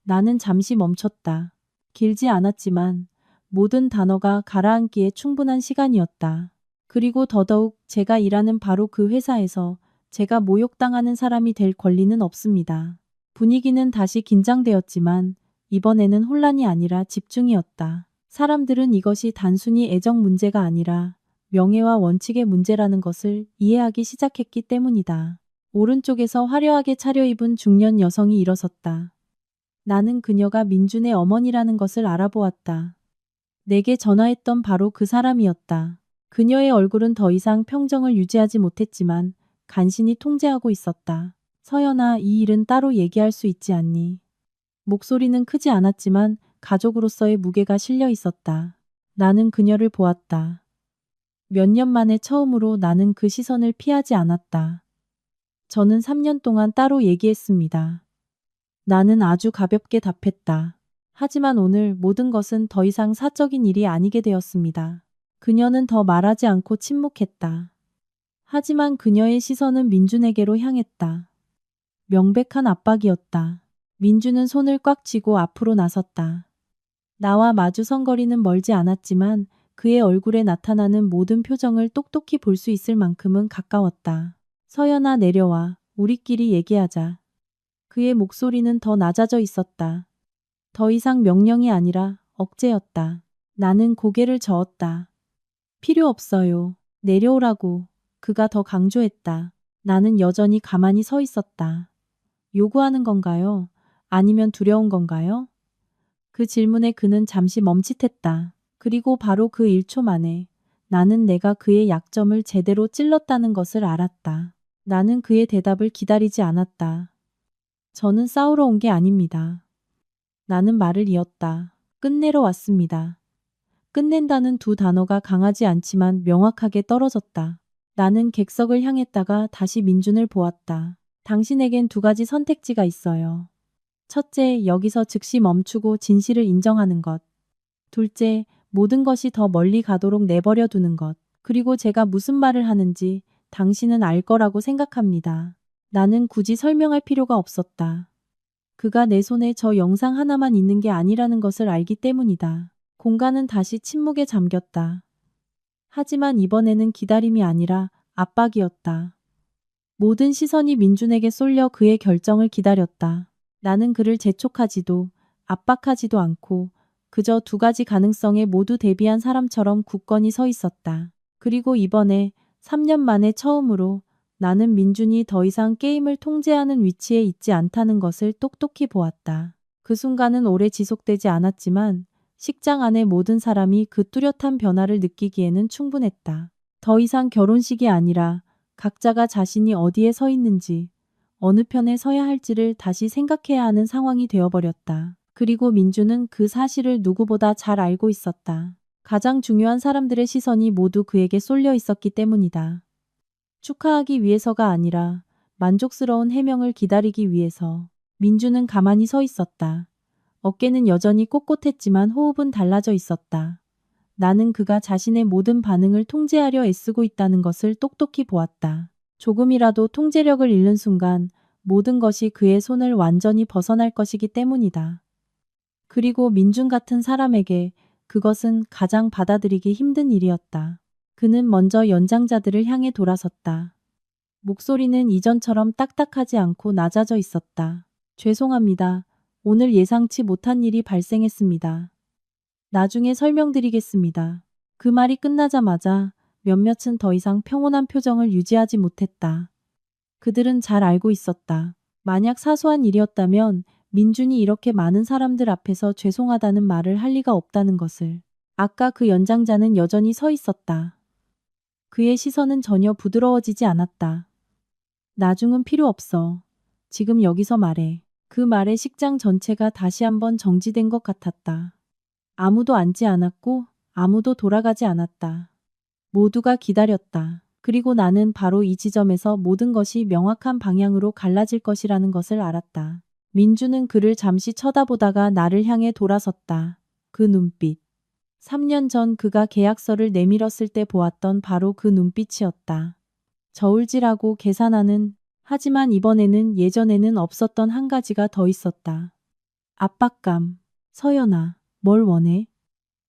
나는 잠시 멈췄다. 길지 않았지만 모든 단어가 가라앉기에 충분한 시간이었다. 그리고 더더욱 제가 일하는 바로 그 회사에서 제가 모욕당하는 사람이 될 권리는 없습니다. 분위기는 다시 긴장되었지만 이번에는 혼란이 아니라 집중이었다. 사람들은 이것이 단순히 애정 문제가 아니라 명예와 원칙의 문제라는 것을 이해하기 시작했기 때문이다. 오른쪽에서 화려하게 차려입은 중년 여성이 일어섰다. 나는 그녀가 민준의 어머니라는 것을 알아보았다. 내게 전화했던 바로 그 사람이었다. 그녀의 얼굴은 더 이상 평정을 유지하지 못했지만 간신히 통제하고 있었다. 서연아, 이 일은 따로 얘기할 수 있지 않니? 목소리는 크지 않았지만 가족으로서의 무게가 실려 있었다. 나는 그녀를 보았다. 몇 년 만에 처음으로 나는 그 시선을 피하지 않았다. 저는 3년 동안 따로 얘기했습니다. 나는 아주 가볍게 답했다. 하지만 오늘 모든 것은 더 이상 사적인 일이 아니게 되었습니다. 그녀는 더 말하지 않고 침묵했다. 하지만 그녀의 시선은 민준에게로 향했다. 명백한 압박이었다. 민준은 손을 꽉 쥐고 앞으로 나섰다. 나와 마주 선 거리는 멀지 않았지만 그의 얼굴에 나타나는 모든 표정을 똑똑히 볼 수 있을 만큼은 가까웠다. 서연아, 내려와. 우리끼리 얘기하자. 그의 목소리는 더 낮아져 있었다. 더 이상 명령이 아니라 억제였다. 나는 고개를 저었다. 필요 없어요. 내려오라고. 그가 더 강조했다. 나는 여전히 가만히 서 있었다. 요구하는 건가요? 아니면 두려운 건가요? 그 질문에 그는 잠시 멈칫했다. 그리고 바로 그 1초 만에 나는 내가 그의 약점을 제대로 찔렀다는 것을 알았다. 나는 그의 대답을 기다리지 않았다. 저는 싸우러 온 게 아닙니다. 나는 말을 이었다. 끝내러 왔습니다. 끝낸다는 두 단어가 강하지 않지만 명확하게 떨어졌다. 나는 객석을 향했다가 다시 민준을 보았다. 당신에겐 두 가지 선택지가 있어요. 첫째, 여기서 즉시 멈추고 진실을 인정하는 것. 둘째, 모든 것이 더 멀리 가도록 내버려 두는 것. 그리고 제가 무슨 말을 하는지 당신은 알 거라고 생각합니다. 나는 굳이 설명할 필요가 없었다. 그가 내 손에 저 영상 하나만 있는 게 아니라는 것을 알기 때문이다. 공간은 다시 침묵에 잠겼다. 하지만 이번에는 기다림이 아니라 압박이었다. 모든 시선이 민준에게 쏠려 그의 결정을 기다렸다. 나는 그를 재촉하지도 압박하지도 않고 그저 두 가지 가능성에 모두 대비한 사람처럼 굳건히 서 있었다. 그리고 이번에 3년 만에 처음으로 나는 민준이 더 이상 게임을 통제하는 위치에 있지 않다는 것을 똑똑히 보았다. 그 순간은 오래 지속되지 않았지만 식장 안의 모든 사람이 그 뚜렷한 변화를 느끼기에는 충분했다. 더 이상 결혼식이 아니라 각자가 자신이 어디에 서 있는지, 어느 편에 서야 할지를 다시 생각해야 하는 상황이 되어버렸다. 그리고 민주는 그 사실을 누구보다 잘 알고 있었다. 가장 중요한 사람들의 시선이 모두 그에게 쏠려 있었기 때문이다. 축하하기 위해서가 아니라 만족스러운 해명을 기다리기 위해서. 민주는 가만히 서 있었다. 어깨는 여전히 꼿꼿했지만 호흡은 달라져 있었다. 나는 그가 자신의 모든 반응을 통제하려 애쓰고 있다는 것을 똑똑히 보았다. 조금이라도 통제력을 잃는 순간 모든 것이 그의 손을 완전히 벗어날 것이기 때문이다. 그리고 민준 같은 사람에게 그것은 가장 받아들이기 힘든 일이었다. 그는 먼저 연장자들을 향해 돌아섰다. 목소리는 이전처럼 딱딱하지 않고 낮아져 있었다. 죄송합니다. 오늘 예상치 못한 일이 발생했습니다. 나중에 설명드리겠습니다. 그 말이 끝나자마자 몇몇은 더 이상 평온한 표정을 유지하지 못했다. 그들은 잘 알고 있었다. 만약 사소한 일이었다면 민준이 이렇게 많은 사람들 앞에서 죄송하다는 말을 할 리가 없다는 것을. 아까 그 연장자는 여전히 서 있었다. 그의 시선은 전혀 부드러워지지 않았다. 나중은 필요 없어. 지금 여기서 말해. 그 말에 식장 전체가 다시 한번 정지된 것 같았다. 아무도 앉지 않았고 아무도 돌아가지 않았다. 모두가 기다렸다. 그리고 나는 바로 이 지점에서 모든 것이 명확한 방향으로 갈라질 것이라는 것을 알았다. 민주는 그를 잠시 쳐다보다가 나를 향해 돌아섰다. 그 눈빛. 3년 전 그가 계약서를 내밀었을 때 보았던 바로 그 눈빛이었다. 저울질하고 계산하는, 하지만 이번에는 예전에는 없었던 한 가지가 더 있었다. 압박감. 서연아, 뭘 원해?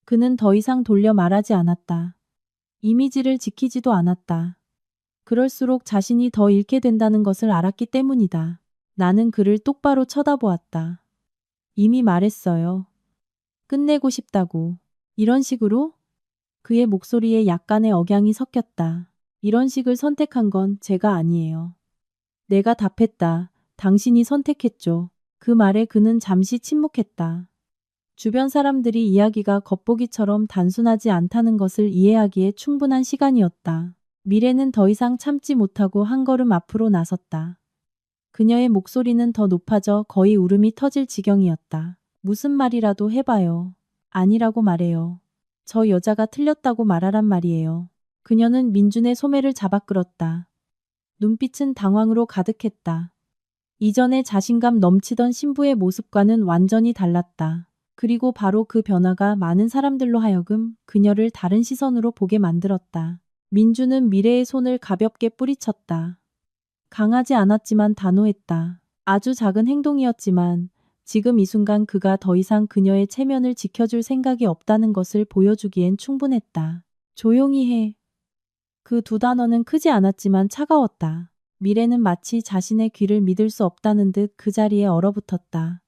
그는 더 이상 돌려 말하지 않았다. 이미지를 지키지도 않았다. 그럴수록 자신이 더 잃게 된다는 것을 알았기 때문이다. 나는 그를 똑바로 쳐다보았다. 이미 말했어요. 끝내고 싶다고. 이런 식으로? 그의 목소리에 약간의 억양이 섞였다. 이런 식을 선택한 건 제가 아니에요. 내가 답했다. 당신이 선택했죠. 그 말에 그는 잠시 침묵했다. 주변 사람들이 이야기가 겉보기처럼 단순하지 않다는 것을 이해하기에 충분한 시간이었다. 미래는 더 이상 참지 못하고 한 걸음 앞으로 나섰다. 그녀의 목소리는 더 높아져 거의 울음이 터질 지경이었다. 무슨 말이라도 해봐요. 아니라고 말해요. 저 여자가 틀렸다고 말하란 말이에요. 그녀는 민준의 소매를 잡아 끌었다. 눈빛은 당황으로 가득했다. 이전에 자신감 넘치던 신부의 모습과는 완전히 달랐다. 그리고 바로 그 변화가 많은 사람들로 하여금 그녀를 다른 시선으로 보게 만들었다. 민주는 미래의 손을 가볍게 뿌리쳤다. 강하지 않았지만 단호했다. 아주 작은 행동이었지만 지금 이 순간 그가 더 이상 그녀의 체면을 지켜줄 생각이 없다는 것을 보여주기엔 충분했다. 조용히 해. 그 두 단어는 크지 않았지만 차가웠다. 미래는 마치 자신의 귀를 믿을 수 없다는 듯 그 자리에 얼어붙었다.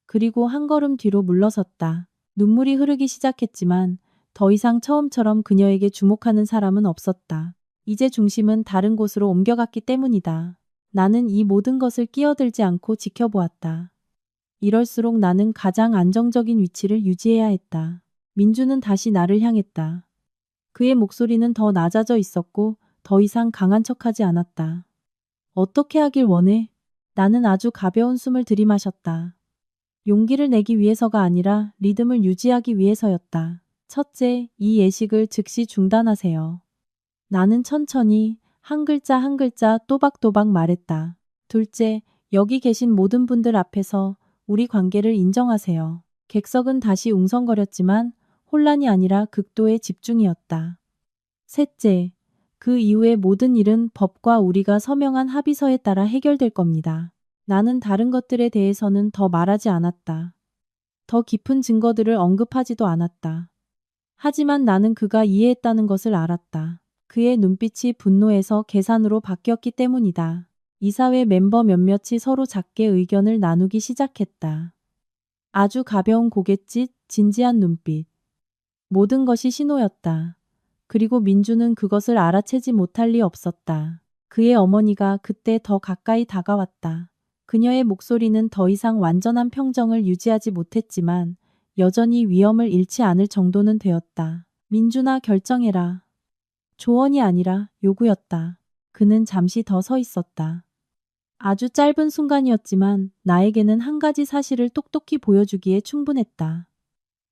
그리고 한 걸음 뒤로 물러섰다. 눈물이 흐르기 시작했지만 더 이상 처음처럼 그녀에게 주목하는 사람은 없었다. 이제 중심은 다른 곳으로 옮겨갔기 때문이다. 나는 이 모든 것을 끼어들지 않고 지켜보았다. 이럴수록 나는 가장 안정적인 위치를 유지해야 했다. 민주는 다시 나를 향했다. 그의 목소리는 더 낮아져 있었고 더 이상 강한 척하지 않았다. 어떻게 하길 원해? 나는 아주 가벼운 숨을 들이마셨다. 용기를 내기 위해서가 아니라 리듬을 유지하기 위해서였다. 첫째, 이 예식을 즉시 중단하세요. 나는 천천히 한 글자 한 글자 또박또박 말했다. 둘째, 여기 계신 모든 분들 앞에서 우리 관계를 인정하세요. 객석은 다시 웅성거렸지만 혼란이 아니라 극도의 집중이었다. 셋째, 그 이후의 모든 일은 법과 우리가 서명한 합의서에 따라 해결될 겁니다. 나는 다른 것들에 대해서는 더 말하지 않았다. 더 깊은 증거들을 언급하지도 않았다. 하지만 나는 그가 이해했다는 것을 알았다. 그의 눈빛이 분노에서 계산으로 바뀌었기 때문이다. 이사회 멤버 몇몇이 서로 작게 의견을 나누기 시작했다. 아주 가벼운 고갯짓, 진지한 눈빛. 모든 것이 신호였다. 그리고 민주는 그것을 알아채지 못할 리 없었다. 그의 어머니가 그때 더 가까이 다가왔다. 그녀의 목소리는 더 이상 완전한 평정을 유지하지 못했지만 여전히 위험을 잃지 않을 정도는 되었다. 민준아, 결정해라. 조언이 아니라 요구였다. 그는 잠시 더 서 있었다. 아주 짧은 순간이었지만 나에게는 한 가지 사실을 똑똑히 보여주기에 충분했다.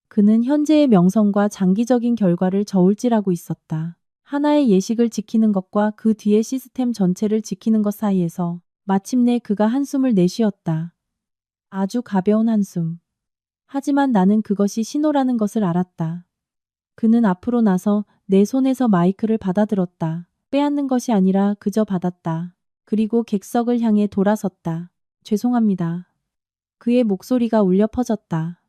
그는 현재의 명성과 장기적인 결과를 저울질하고 있었다. 하나의 예식을 지키는 것과 그 뒤의 시스템 전체를 지키는 것 사이에서 마침내 그가 한숨을 내쉬었다. 아주 가벼운 한숨. 하지만 나는 그것이 신호라는 것을 알았다. 그는 앞으로 나서 내 손에서 마이크를 받아들었다. 빼앗는 것이 아니라 그저 받았다. 그리고 객석을 향해 돌아섰다. 죄송합니다. 그의 목소리가 울려 퍼졌다.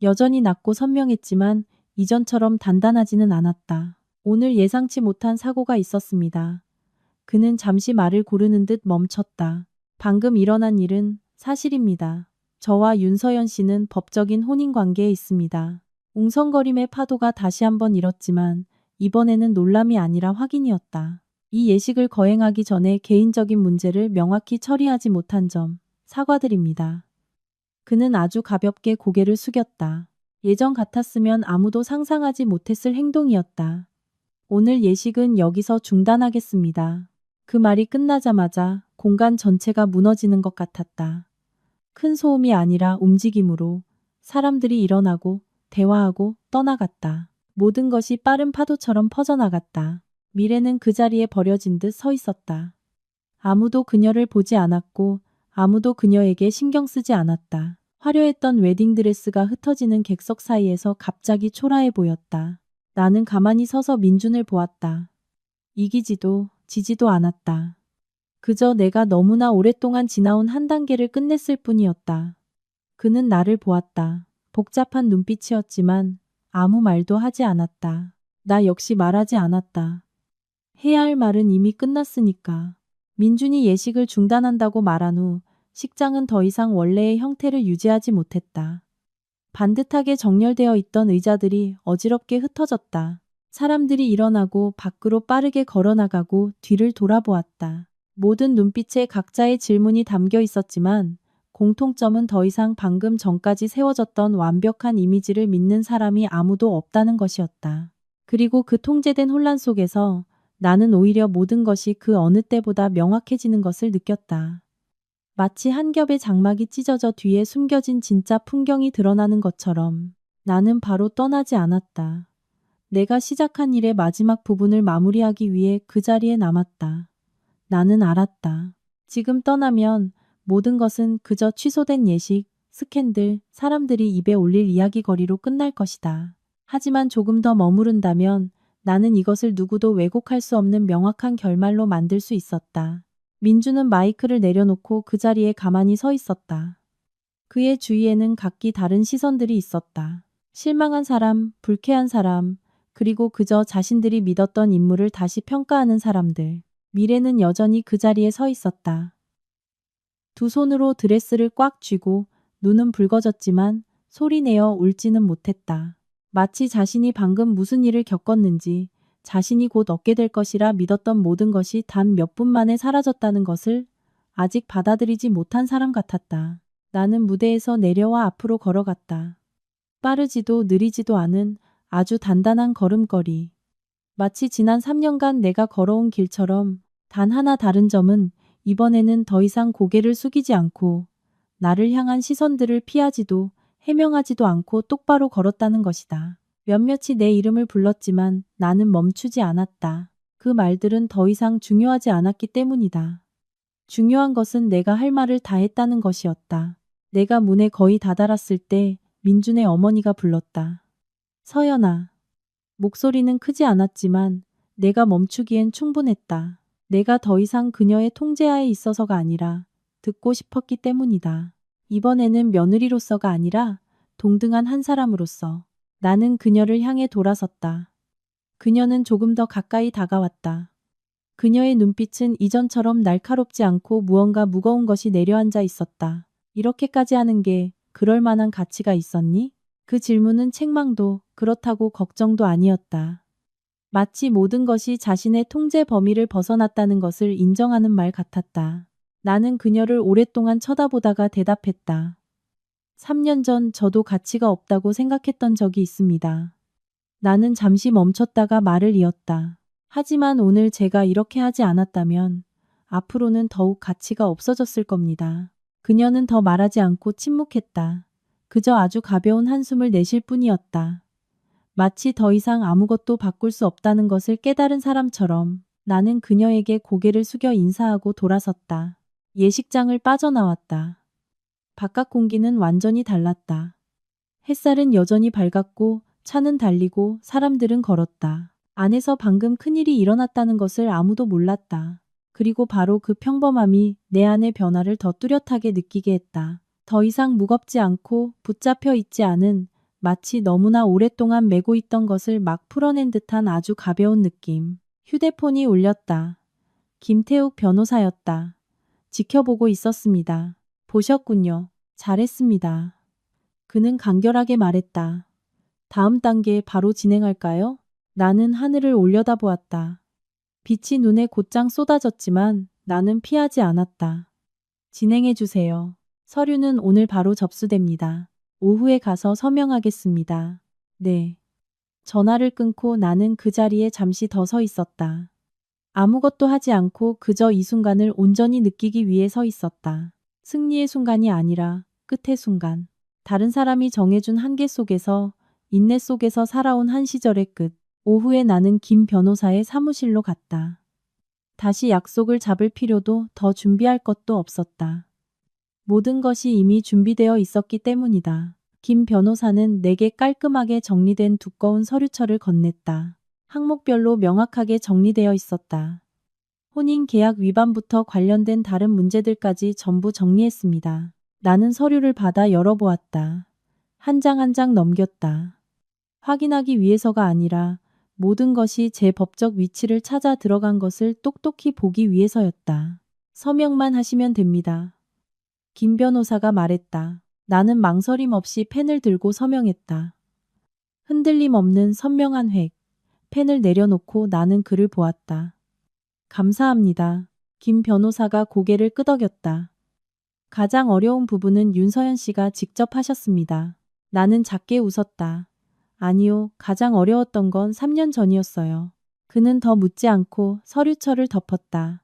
여전히 낮고 선명했지만 이전처럼 단단하지는 않았다. 오늘 예상치 못한 사고가 있었습니다. 그는 잠시 말을 고르는 듯 멈췄다. 방금 일어난 일은 사실입니다. 저와 윤서연 씨는 법적인 혼인관계에 있습니다. 웅성거림의 파도가 다시 한번 일었지만 이번에는 놀람이 아니라 확인이었다. 이 예식을 거행하기 전에 개인적인 문제를 명확히 처리하지 못한 점 사과드립니다. 그는 아주 가볍게 고개를 숙였다. 예전 같았으면 아무도 상상하지 못했을 행동이었다. 오늘 예식은 여기서 중단하겠습니다. 그 말이 끝나자마자 공간 전체가 무너지는 것 같았다. 큰 소음이 아니라 움직임으로 사람들이 일어나고 대화하고 떠나갔다. 모든 것이 빠른 파도처럼 퍼져나갔다. 미래는 그 자리에 버려진 듯 서 있었다. 아무도 그녀를 보지 않았고 아무도 그녀에게 신경 쓰지 않았다. 화려했던 웨딩드레스가 흩어지는 객석 사이에서 갑자기 초라해 보였다. 나는 가만히 서서 민준을 보았다. 이기지도 지지도 않았다. 그저 내가 너무나 오랫동안 지나온 한 단계를 끝냈을 뿐이었다. 그는 나를 보았다. 복잡한 눈빛이었지만 아무 말도 하지 않았다. 나 역시 말하지 않았다. 해야 할 말은 이미 끝났으니까. 민준이 예식을 중단한다고 말한 후 식장은 더 이상 원래의 형태를 유지하지 못했다. 반듯하게 정렬되어 있던 의자들이 어지럽게 흩어졌다. 사람들이 일어나고 밖으로 빠르게 걸어나가고 뒤를 돌아보았다. 모든 눈빛에 각자의 질문이 담겨 있었지만 공통점은 더 이상 방금 전까지 세워졌던 완벽한 이미지를 믿는 사람이 아무도 없다는 것이었다. 그리고 그 통제된 혼란 속에서 나는 오히려 모든 것이 그 어느 때보다 명확해지는 것을 느꼈다. 마치 한 겹의 장막이 찢어져 뒤에 숨겨진 진짜 풍경이 드러나는 것처럼 나는 바로 떠나지 않았다. 내가 시작한 일의 마지막 부분을 마무리하기 위해 그 자리에 남았다. 나는 알았다. 지금 떠나면 모든 것은 그저 취소된 예식, 스캔들, 사람들이 입에 올릴 이야기거리로 끝날 것이다. 하지만 조금 더 머무른다면 나는 이것을 누구도 왜곡할 수 없는 명확한 결말로 만들 수 있었다. 민주는 마이크를 내려놓고 그 자리에 가만히 서 있었다. 그의 주위에는 각기 다른 시선들이 있었다. 실망한 사람, 불쾌한 사람, 그리고 그저 자신들이 믿었던 인물을 다시 평가하는 사람들. 미래는 여전히 그 자리에 서 있었다. 두 손으로 드레스를 꽉 쥐고 눈은 붉어졌지만 소리내어 울지는 못했다. 마치 자신이 방금 무슨 일을 겪었는지, 자신이 곧 얻게 될 것이라 믿었던 모든 것이 단 몇 분 만에 사라졌다는 것을 아직 받아들이지 못한 사람 같았다. 나는 무대에서 내려와 앞으로 걸어갔다. 빠르지도 느리지도 않은 아주 단단한 걸음걸이. 마치 지난 3년간 내가 걸어온 길처럼. 단 하나 다른 점은 이번에는 더 이상 고개를 숙이지 않고 나를 향한 시선들을 피하지도 해명하지도 않고 똑바로 걸었다는 것이다. 몇몇이 내 이름을 불렀지만 나는 멈추지 않았다. 그 말들은 더 이상 중요하지 않았기 때문이다. 중요한 것은 내가 할 말을 다 했다는 것이었다. 내가 문에 거의 다다랐을 때 민준의 어머니가 불렀다. 서연아. 목소리는 크지 않았지만 내가 멈추기엔 충분했다. 내가 더 이상 그녀의 통제하에 있어서가 아니라 듣고 싶었기 때문이다. 이번에는 며느리로서가 아니라 동등한 한 사람으로서. 나는 그녀를 향해 돌아섰다. 그녀는 조금 더 가까이 다가왔다. 그녀의 눈빛은 이전처럼 날카롭지 않고 무언가 무거운 것이 내려앉아 있었다. 이렇게까지 하는 게 그럴 만한 가치가 있었니? 그 질문은 책망도 그렇다고 걱정도 아니었다. 마치 모든 것이 자신의 통제 범위를 벗어났다는 것을 인정하는 말 같았다. 나는 그녀를 오랫동안 쳐다보다가 대답했다. 3년 전 저도 가치가 없다고 생각했던 적이 있습니다. 나는 잠시 멈췄다가 말을 이었다. 하지만 오늘 제가 이렇게 하지 않았다면 앞으로는 더욱 가치가 없어졌을 겁니다. 그녀는 더 말하지 않고 침묵했다. 그저 아주 가벼운 한숨을 내쉴 뿐이었다. 마치 더 이상 아무것도 바꿀 수 없다는 것을 깨달은 사람처럼 나는 그녀에게 고개를 숙여 인사하고 돌아섰다. 예식장을 빠져나왔다. 바깥 공기는 완전히 달랐다. 햇살은 여전히 밝았고 차는 달리고 사람들은 걸었다. 안에서 방금 큰일이 일어났다는 것을 아무도 몰랐다. 그리고 바로 그 평범함이 내 안의 변화를 더 뚜렷하게 느끼게 했다. 더 이상 무겁지 않고 붙잡혀 있지 않은 마치 너무나 오랫동안 메고 있던 것을 막 풀어낸 듯한 아주 가벼운 느낌. 휴대폰이 울렸다. 김태욱 변호사였다. 지켜보고 있었습니다. 보셨군요. 잘했습니다. 그는 간결하게 말했다. 다음 단계 바로 진행할까요? 나는 하늘을 올려다보았다. 빛이 눈에 곧장 쏟아졌지만 나는 피하지 않았다. 진행해 주세요. 서류는 오늘 바로 접수됩니다. 오후에 가서 서명하겠습니다. 네. 전화를 끊고 나는 그 자리에 잠시 더 서 있었다. 아무것도 하지 않고 그저 이 순간을 온전히 느끼기 위해 서 있었다. 승리의 순간이 아니라 끝의 순간. 다른 사람이 정해준 한계 속에서, 인내 속에서 살아온 한 시절의 끝. 오후에 나는 김 변호사의 사무실로 갔다. 다시 약속을 잡을 필요도 더 준비할 것도 없었다. 모든 것이 이미 준비되어 있었기 때문이다. 김 변호사는 내게 깔끔하게 정리된 두꺼운 서류철을 건넸다. 항목별로 명확하게 정리되어 있었다. 혼인 계약 위반부터 관련된 다른 문제들까지 전부 정리했습니다. 나는 서류를 받아 열어보았다. 한 장 한 장 넘겼다. 확인하기 위해서가 아니라 모든 것이 제 법적 위치를 찾아 들어간 것을 똑똑히 보기 위해서였다. 서명만 하시면 됩니다. 김 변호사가 말했다. 나는 망설임 없이 펜을 들고 서명했다. 흔들림 없는 선명한 획. 펜을 내려놓고 나는 그를 보았다. 감사합니다. 김 변호사가 고개를 끄덕였다. 가장 어려운 부분은 윤서연 씨가 직접 하셨습니다. 나는 작게 웃었다. 아니요, 가장 어려웠던 건 3년 전이었어요. 그는 더 묻지 않고 서류철을 덮었다.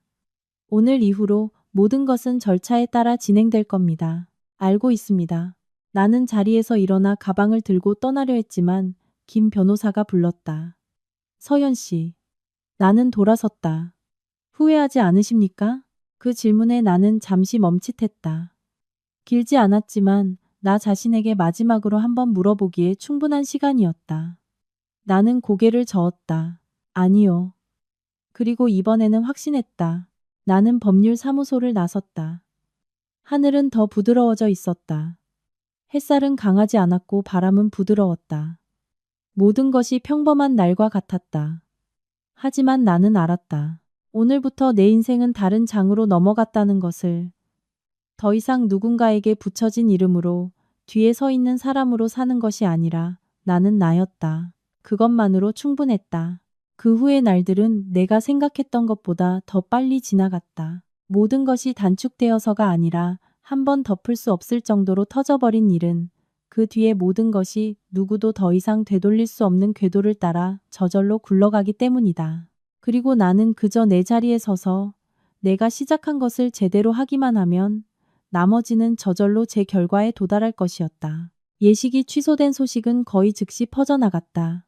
오늘 이후로 모든 것은 절차에 따라 진행될 겁니다. 알고 있습니다. 나는 자리에서 일어나 가방을 들고 떠나려 했지만 김 변호사가 불렀다. 서연 씨. 나는 돌아섰다. 후회하지 않으십니까? 그 질문에 나는 잠시 멈칫했다. 길지 않았지만 나 자신에게 마지막으로 한번 물어보기에 충분한 시간이었다. 나는 고개를 저었다. 아니요. 그리고 이번에는 확신했다. 나는 법률 사무소를 나섰다. 하늘은 더 부드러워져 있었다. 햇살은 강하지 않았고 바람은 부드러웠다. 모든 것이 평범한 날과 같았다. 하지만 나는 알았다. 오늘부터 내 인생은 다른 장으로 넘어갔다는 것을. 더 이상 누군가에게 붙여진 이름으로 뒤에 서 있는 사람으로 사는 것이 아니라 나는 나였다. 그것만으로 충분했다. 그 후의 날들은 내가 생각했던 것보다 더 빨리 지나갔다. 모든 것이 단축되어서가 아니라 한 번 덮을 수 없을 정도로 터져버린 일은 그 뒤에 모든 것이 누구도 더 이상 되돌릴 수 없는 궤도를 따라 저절로 굴러가기 때문이다. 그리고 나는 그저 내 자리에 서서 내가 시작한 것을 제대로 하기만 하면 나머지는 저절로 제 결과에 도달할 것이었다. 예식이 취소된 소식은 거의 즉시 퍼져나갔다.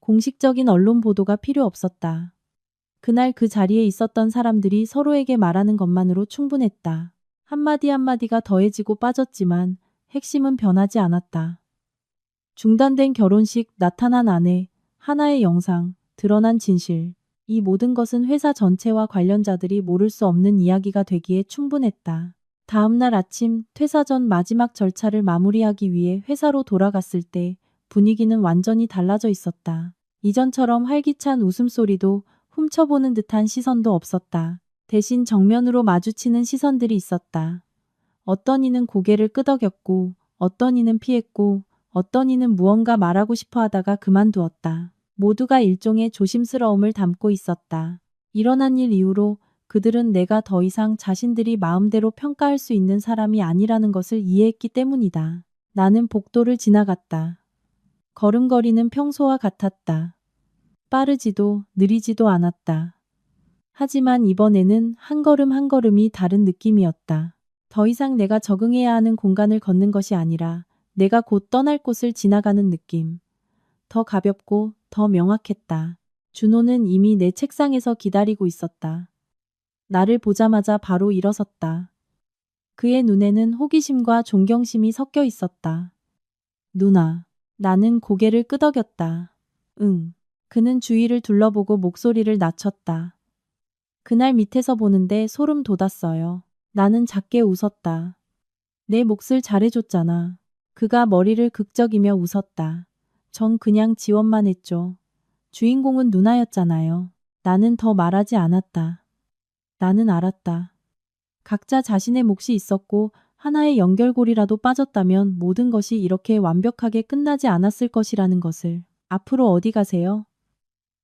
공식적인 언론 보도가 필요 없었다. 그날 그 자리에 있었던 사람들이 서로에게 말하는 것만으로 충분했다. 한마디 한마디가 더해지고 빠졌지만 핵심은 변하지 않았다. 중단된 결혼식, 나타난 아내, 하나의 영상, 드러난 진실. 이 모든 것은 회사 전체와 관련자들이 모를 수 없는 이야기가 되기에 충분했다. 다음 날 아침 퇴사 전 마지막 절차를 마무리하기 위해 회사로 돌아갔을 때 분위기는 완전히 달라져 있었다. 이전처럼 활기찬 웃음소리도 훔쳐보는 듯한 시선도 없었다. 대신 정면으로 마주치는 시선들이 있었다. 어떤 이는 고개를 끄덕였고 어떤 이는 피했고 어떤 이는 무언가 말하고 싶어 하다가 그만두었다. 모두가 일종의 조심스러움을 담고 있었다. 일어난 일 이후로 그들은 내가 더 이상 자신들이 마음대로 평가할 수 있는 사람이 아니라는 것을 이해했기 때문이다. 나는 복도를 지나갔다. 걸음걸이는 평소와 같았다. 빠르지도 느리지도 않았다. 하지만 이번에는 한 걸음 한 걸음이 다른 느낌이었다. 더 이상 내가 적응해야 하는 공간을 걷는 것이 아니라 내가 곧 떠날 곳을 지나가는 느낌. 더 가볍고 더 명확했다. 준호는 이미 내 책상에서 기다리고 있었다. 나를 보자마자 바로 일어섰다. 그의 눈에는 호기심과 존경심이 섞여 있었다. 누나. 나는 고개를 끄덕였다. 응. 그는 주위를 둘러보고 목소리를 낮췄다. 그날 밑에서 보는데 소름 돋았어요. 나는 작게 웃었다. 내 몫을 잘해줬잖아. 그가 머리를 극적이며 웃었다. 전 그냥 지원만 했죠. 주인공은 누나였잖아요. 나는 더 말하지 않았다. 나는 알았다. 각자 자신의 몫이 있었고 하나의 연결고리라도 빠졌다면 모든 것이 이렇게 완벽하게 끝나지 않았을 것이라는 것을. 앞으로 어디 가세요?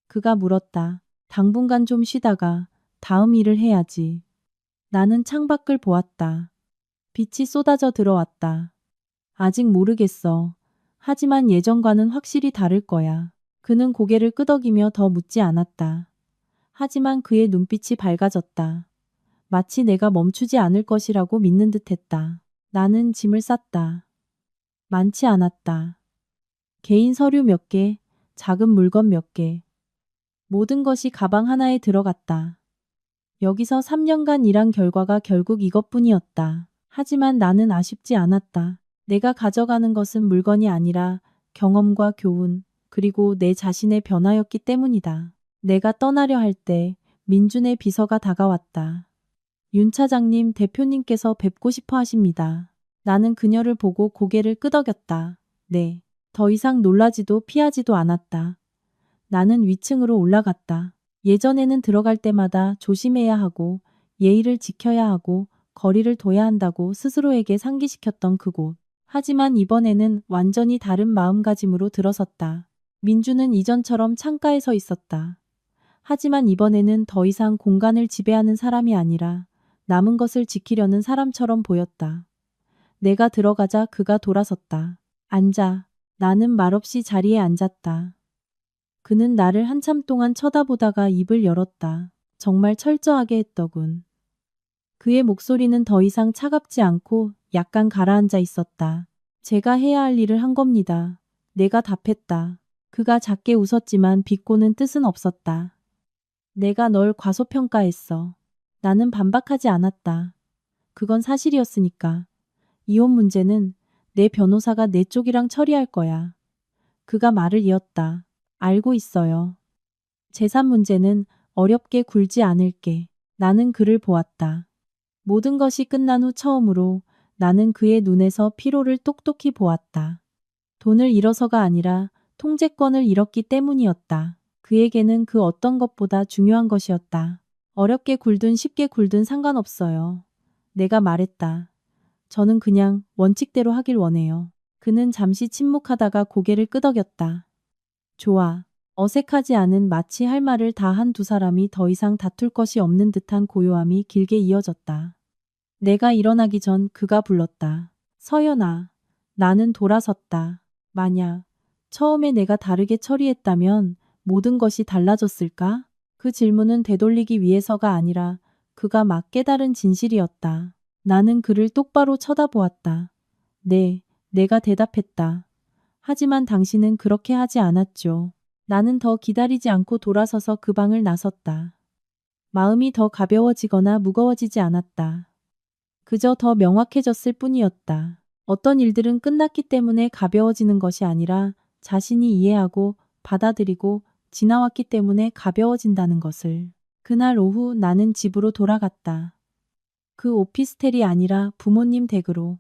그가 물었다. 당분간 좀 쉬다가 다음 일을 해야지. 나는 창밖을 보았다. 빛이 쏟아져 들어왔다. 아직 모르겠어. 하지만 예전과는 확실히 다를 거야. 그는 고개를 끄덕이며 더 묻지 않았다. 하지만 그의 눈빛이 밝아졌다. 마치 내가 멈추지 않을 것이라고 믿는 듯했다. 나는 짐을 쌌다. 많지 않았다. 개인 서류 몇 개, 작은 물건 몇 개. 모든 것이 가방 하나에 들어갔다. 여기서 3년간 일한 결과가 결국 이것뿐이었다. 하지만 나는 아쉽지 않았다. 내가 가져가는 것은 물건이 아니라 경험과 교훈, 그리고 내 자신의 변화였기 때문이다. 내가 떠나려 할 때 민준의 비서가 다가왔다. 윤 차장님, 대표님께서 뵙고 싶어 하십니다. 나는 그녀를 보고 고개를 끄덕였다. 네. 더 이상 놀라지도 피하지도 않았다. 나는 위층으로 올라갔다. 예전에는 들어갈 때마다 조심해야 하고 예의를 지켜야 하고 거리를 둬야 한다고 스스로에게 상기시켰던 그곳. 하지만 이번에는 완전히 다른 마음가짐으로 들어섰다. 민주는 이전처럼 창가에 서 있었다. 하지만 이번에는 더 이상 공간을 지배하는 사람이 아니라 남은 것을 지키려는 사람처럼 보였다. 내가 들어가자 그가 돌아섰다. 앉아. 나는 말없이 자리에 앉았다. 그는 나를 한참 동안 쳐다보다가 입을 열었다. 정말 철저하게 했더군. 그의 목소리는 더 이상 차갑지 않고 약간 가라앉아 있었다. 제가 해야 할 일을 한 겁니다. 내가 답했다. 그가 작게 웃었지만 비꼬는 뜻은 없었다. 내가 널 과소평가했어. 나는 반박하지 않았다. 그건 사실이었으니까. 이혼 문제는 내 변호사가 내 쪽이랑 처리할 거야. 그가 말을 이었다. 알고 있어요. 재산 문제는 어렵게 굴지 않을게. 나는 그를 보았다. 모든 것이 끝난 후 처음으로 나는 그의 눈에서 피로를 똑똑히 보았다. 돈을 잃어서가 아니라 통제권을 잃었기 때문이었다. 그에게는 그 어떤 것보다 중요한 것이었다. 어렵게 굴든 쉽게 굴든 상관없어요. 내가 말했다. 저는 그냥 원칙대로 하길 원해요. 그는 잠시 침묵하다가 고개를 끄덕였다. 좋아. 어색하지 않은 마치 할 말을 다 한 두 사람이 더 이상 다툴 것이 없는 듯한 고요함이 길게 이어졌다. 내가 일어나기 전 그가 불렀다. 서연아. 나는 돌아섰다. 만약 처음에 내가 다르게 처리했다면 모든 것이 달라졌을까? 그 질문은 되돌리기 위해서가 아니라 그가 막 깨달은 진실이었다. 나는 그를 똑바로 쳐다보았다. 네, 내가 대답했다. 하지만 당신은 그렇게 하지 않았죠. 나는 더 기다리지 않고 돌아서서 그 방을 나섰다. 마음이 더 가벼워지거나 무거워지지 않았다. 그저 더 명확해졌을 뿐이었다. 어떤 일들은 끝났기 때문에 가벼워지는 것이 아니라 자신이 이해하고 받아들이고 지나왔기 때문에 가벼워진다는 것을. 그날 오후 나는 집으로 돌아갔다. 그 오피스텔이 아니라 부모님 댁으로.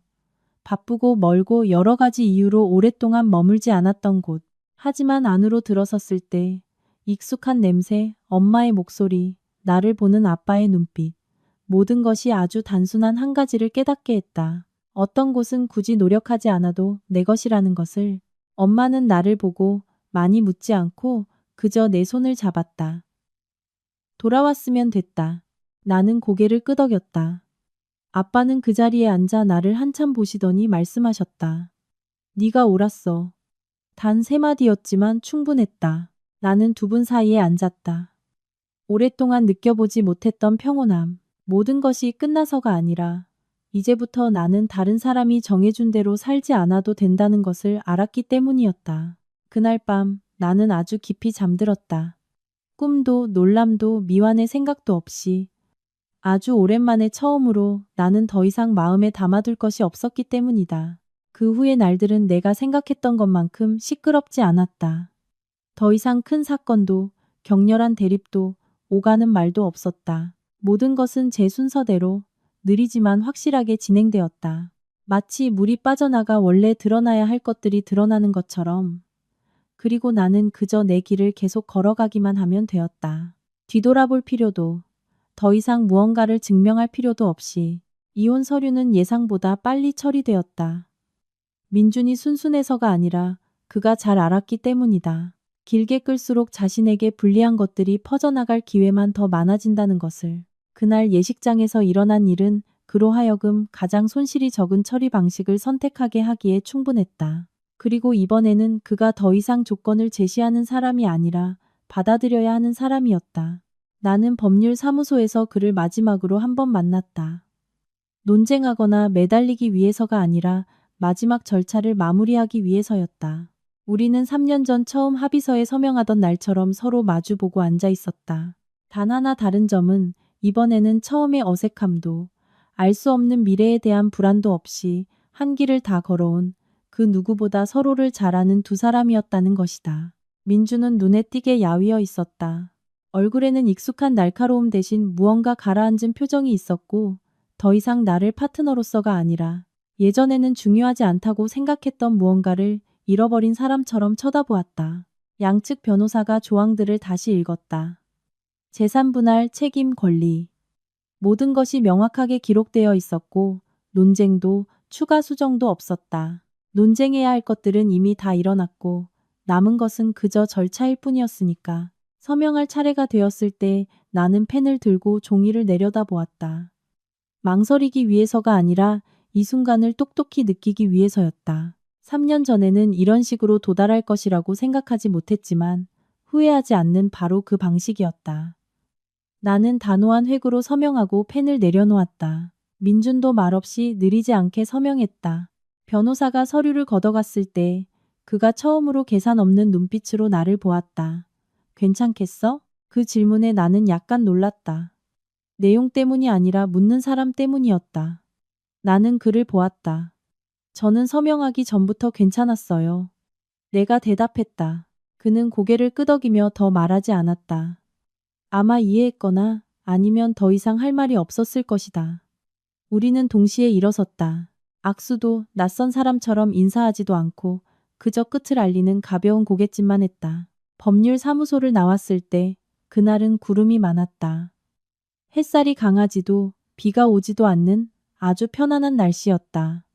바쁘고 멀고 여러 가지 이유로 오랫동안 머물지 않았던 곳. 하지만 안으로 들어섰을 때 익숙한 냄새, 엄마의 목소리, 나를 보는 아빠의 눈빛. 모든 것이 아주 단순한 한 가지를 깨닫게 했다. 어떤 곳은 굳이 노력하지 않아도 내 것이라는 것을. 엄마는 나를 보고 많이 묻지 않고 그저 내 손을 잡았다. 돌아왔으면 됐다. 나는 고개를 끄덕였다. 아빠는 그 자리에 앉아 나를 한참 보시더니 말씀하셨다. 네가 옳았어. 단 3마디였지만 충분했다. 나는 두 분 사이에 앉았다. 오랫동안 느껴보지 못했던 평온함. 모든 것이 끝나서가 아니라 이제부터 나는 다른 사람이 정해준 대로 살지 않아도 된다는 것을 알았기 때문이었다. 그날 밤 나는 아주 깊이 잠들었다. 꿈도 놀람도 미완의 생각도 없이 아주 오랜만에 처음으로 나는 더 이상 마음에 담아둘 것이 없었기 때문이다. 그 후의 날들은 내가 생각했던 것만큼 시끄럽지 않았다. 더 이상 큰 사건도 격렬한 대립도 오가는 말도 없었다. 모든 것은 제 순서대로 느리지만 확실하게 진행되었다. 마치 물이 빠져나가 원래 드러나야 할 것들이 드러나는 것처럼. 그리고 나는 그저 내 길을 계속 걸어가기만 하면 되었다. 뒤돌아볼 필요도, 더 이상 무언가를 증명할 필요도 없이 이혼 서류는 예상보다 빨리 처리되었다. 민준이 순순해서가 아니라 그가 잘 알았기 때문이다. 길게 끌수록 자신에게 불리한 것들이 퍼져나갈 기회만 더 많아진다는 것을. 그날 예식장에서 일어난 일은 그로 하여금 가장 손실이 적은 처리 방식을 선택하게 하기에 충분했다. 그리고 이번에는 그가 더 이상 조건을 제시하는 사람이 아니라 받아들여야 하는 사람이었다. 나는 법률 사무소에서 그를 마지막으로 한 번 만났다. 논쟁하거나 매달리기 위해서가 아니라 마지막 절차를 마무리하기 위해서였다. 우리는 3년 전 처음 합의서에 서명하던 날처럼 서로 마주보고 앉아 있었다. 단 하나 다른 점은 이번에는 처음의 어색함도 알 수 없는 미래에 대한 불안도 없이 한 길을 다 걸어온 그 누구보다 서로를 잘 아는 두 사람이었다는 것이다. 민주는 눈에 띄게 야위어 있었다. 얼굴에는 익숙한 날카로움 대신 무언가 가라앉은 표정이 있었고 더 이상 나를 파트너로서가 아니라 예전에는 중요하지 않다고 생각했던 무언가를 잃어버린 사람처럼 쳐다보았다. 양측 변호사가 조항들을 다시 읽었다. 재산 분할, 책임, 권리. 모든 것이 명확하게 기록되어 있었고 논쟁도 추가 수정도 없었다. 논쟁해야 할 것들은 이미 다 일어났고 남은 것은 그저 절차일 뿐이었으니까. 서명할 차례가 되었을 때 나는 펜을 들고 종이를 내려다보았다. 망설이기 위해서가 아니라 이 순간을 똑똑히 느끼기 위해서였다. 3년 전에는 이런 식으로 도달할 것이라고 생각하지 못했지만 후회하지 않는 바로 그 방식이었다. 나는 단호한 회구로 서명하고 펜을 내려놓았다. 민준도 말없이 느리지 않게 서명했다. 변호사가 서류를 걷어갔을 때 그가 처음으로 계산 없는 눈빛으로 나를 보았다. 괜찮겠어? 그 질문에 나는 약간 놀랐다. 내용 때문이 아니라 묻는 사람 때문이었다. 나는 그를 보았다. 저는 서명하기 전부터 괜찮았어요. 내가 대답했다. 그는 고개를 끄덕이며 더 말하지 않았다. 아마 이해했거나 아니면 더 이상 할 말이 없었을 것이다. 우리는 동시에 일어섰다. 악수도 낯선 사람처럼 인사하지도 않고 그저 끝을 알리는 가벼운 고갯짓만 했다. 법률 사무소를 나왔을 때 그날은 구름이 많았다. 햇살이 강하지도 비가 오지도 않는 아주 편안한 날씨였다.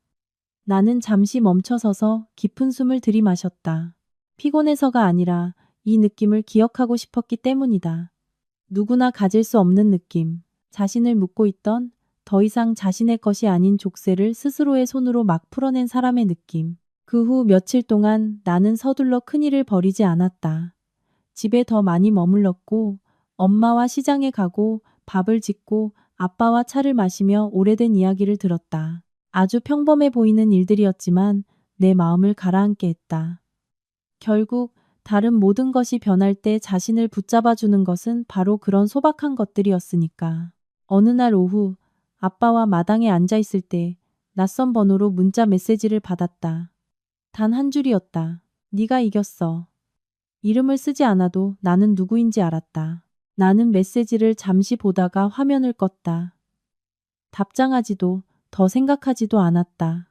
나는 잠시 멈춰서서 깊은 숨을 들이마셨다. 피곤해서가 아니라 이 느낌을 기억하고 싶었기 때문이다. 누구나 가질 수 없는 느낌. 자신을 묻고 있던 더 이상 자신의 것이 아닌 족쇄를 스스로의 손으로 막 풀어낸 사람의 느낌. 그 후 며칠 동안 나는 서둘러 큰일을 벌이지 않았다. 집에 더 많이 머물렀고 엄마와 시장에 가고 밥을 짓고 아빠와 차를 마시며 오래된 이야기를 들었다. 아주 평범해 보이는 일들이었지만 내 마음을 가라앉게 했다. 결국 다른 모든 것이 변할 때 자신을 붙잡아주는 것은 바로 그런 소박한 것들이었으니까. 어느 날 오후 아빠와 마당에 앉아 있을 때 낯선 번호로 문자 메시지를 받았다. 단 한 줄이었다. 네가 이겼어. 이름을 쓰지 않아도 나는 누구인지 알았다. 나는 메시지를 잠시 보다가 화면을 껐다. 답장하지도 더 생각하지도 않았다.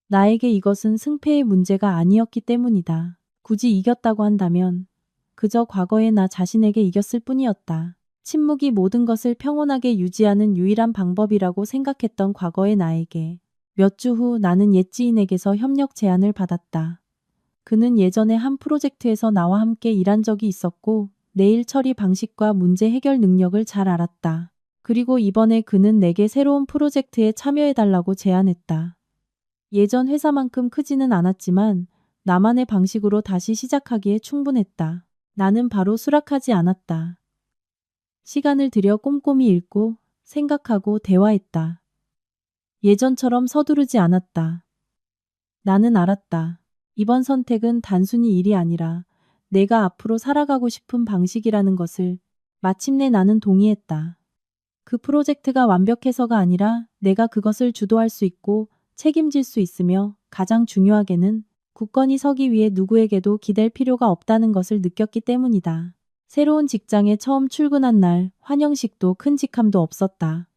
나에게 이것은 승패의 문제가 아니었기 때문이다. 굳이 이겼다고 한다면 그저 과거의 나 자신에게 이겼을 뿐이었다. 침묵이 모든 것을 평온하게 유지하는 유일한 방법이라고 생각했던 과거의 나에게. 몇 주 후 나는 옛 지인에게서 협력 제안을 받았다. 그는 예전에 한 프로젝트에서 나와 함께 일한 적이 있었고 내 일 처리 방식과 문제 해결 능력을 잘 알았다. 그리고 이번에 그는 내게 새로운 프로젝트에 참여해달라고 제안했다. 예전 회사만큼 크지는 않았지만 나만의 방식으로 다시 시작하기에 충분했다. 나는 바로 수락하지 않았다. 시간을 들여 꼼꼼히 읽고 생각하고 대화했다. 예전처럼 서두르지 않았다. 나는 알았다. 이번 선택은 단순히 일이 아니라 내가 앞으로 살아가고 싶은 방식이라는 것을. 마침내 나는 동의했다. 그 프로젝트가 완벽해서가 아니라 내가 그것을 주도할 수 있고 책임질 수 있으며 가장 중요하게는 굳건히 서기 위해 누구에게도 기댈 필요가 없다는 것을 느꼈기 때문이다. 새로운 직장에 처음 출근한 날 환영식도 큼직함도 없었다.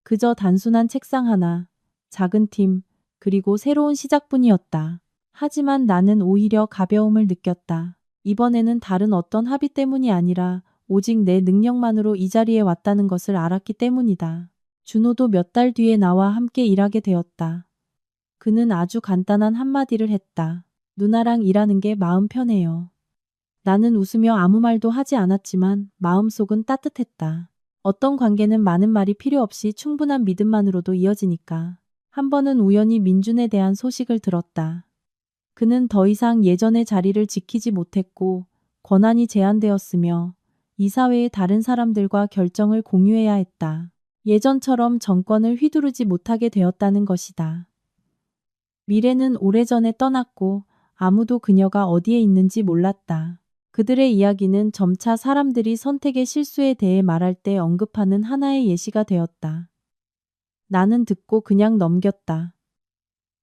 그저 단순한 책상 하나, 작은 팀, 그리고 새로운 시작뿐이었다. 하지만 나는 오히려 가벼움을 느꼈다. 이번에는 다른 어떤 합의 때문이 아니라 오직 내 능력만으로 이 자리에 왔다는 것을 알았기 때문이다. 준호도 몇 달 뒤에 나와 함께 일하게 되었다. 그는 아주 간단한 한마디를 했다. 누나랑 일하는 게 마음 편해요. 나는 웃으며 아무 말도 하지 않았지만 마음속은 따뜻했다. 어떤 관계는 많은 말이 필요 없이 충분한 믿음만으로도 이어지니까. 한 번은 우연히 민준에 대한 소식을 들었다. 그는 더 이상 예전의 자리를 지키지 못했고 권한이 제한되었으며 이사회의 다른 사람들과 결정을 공유해야 했다. 예전처럼 정권을 휘두르지 못하게 되었다는 것이다. 미래는 오래전에 떠났고 아무도 그녀가 어디에 있는지 몰랐다. 그들의 이야기는 점차 사람들이 선택의 실수에 대해 말할 때 언급하는 하나의 예시가 되었다. 나는 듣고 그냥 넘겼다.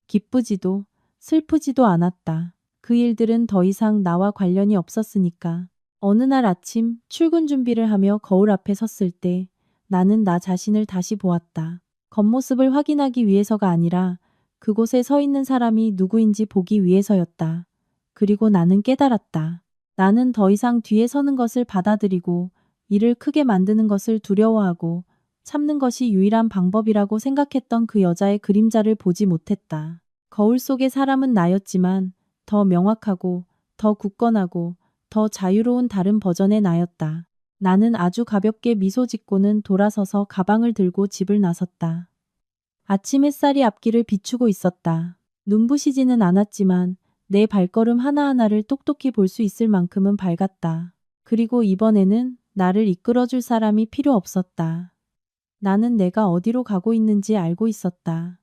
기쁘지도 슬프지도 않았다. 그 일들은 더 이상 나와 관련이 없었으니까. 어느 날 아침 출근 준비를 하며 거울 앞에 섰을 때 나는 나 자신을 다시 보았다. 겉모습을 확인하기 위해서가 아니라 그곳에 서 있는 사람이 누구인지 보기 위해서였다. 그리고 나는 깨달았다. 나는 더 이상 뒤에 서는 것을 받아들이고 일을 크게 만드는 것을 두려워하고 참는 것이 유일한 방법이라고 생각했던 그 여자의 그림자를 보지 못했다. 거울 속의 사람은 나였지만 더 명확하고 더 굳건하고 더 자유로운 다른 버전의 나였다. 나는 아주 가볍게 미소 짓고는 돌아서서 가방을 들고 집을 나섰다. 아침 햇살이 앞길을 비추고 있었다. 눈부시지는 않았지만 내 발걸음 하나하나를 똑똑히 볼 수 있을 만큼은 밝았다. 그리고 이번에는 나를 이끌어줄 사람이 필요 없었다. 나는 내가 어디로 가고 있는지 알고 있었다.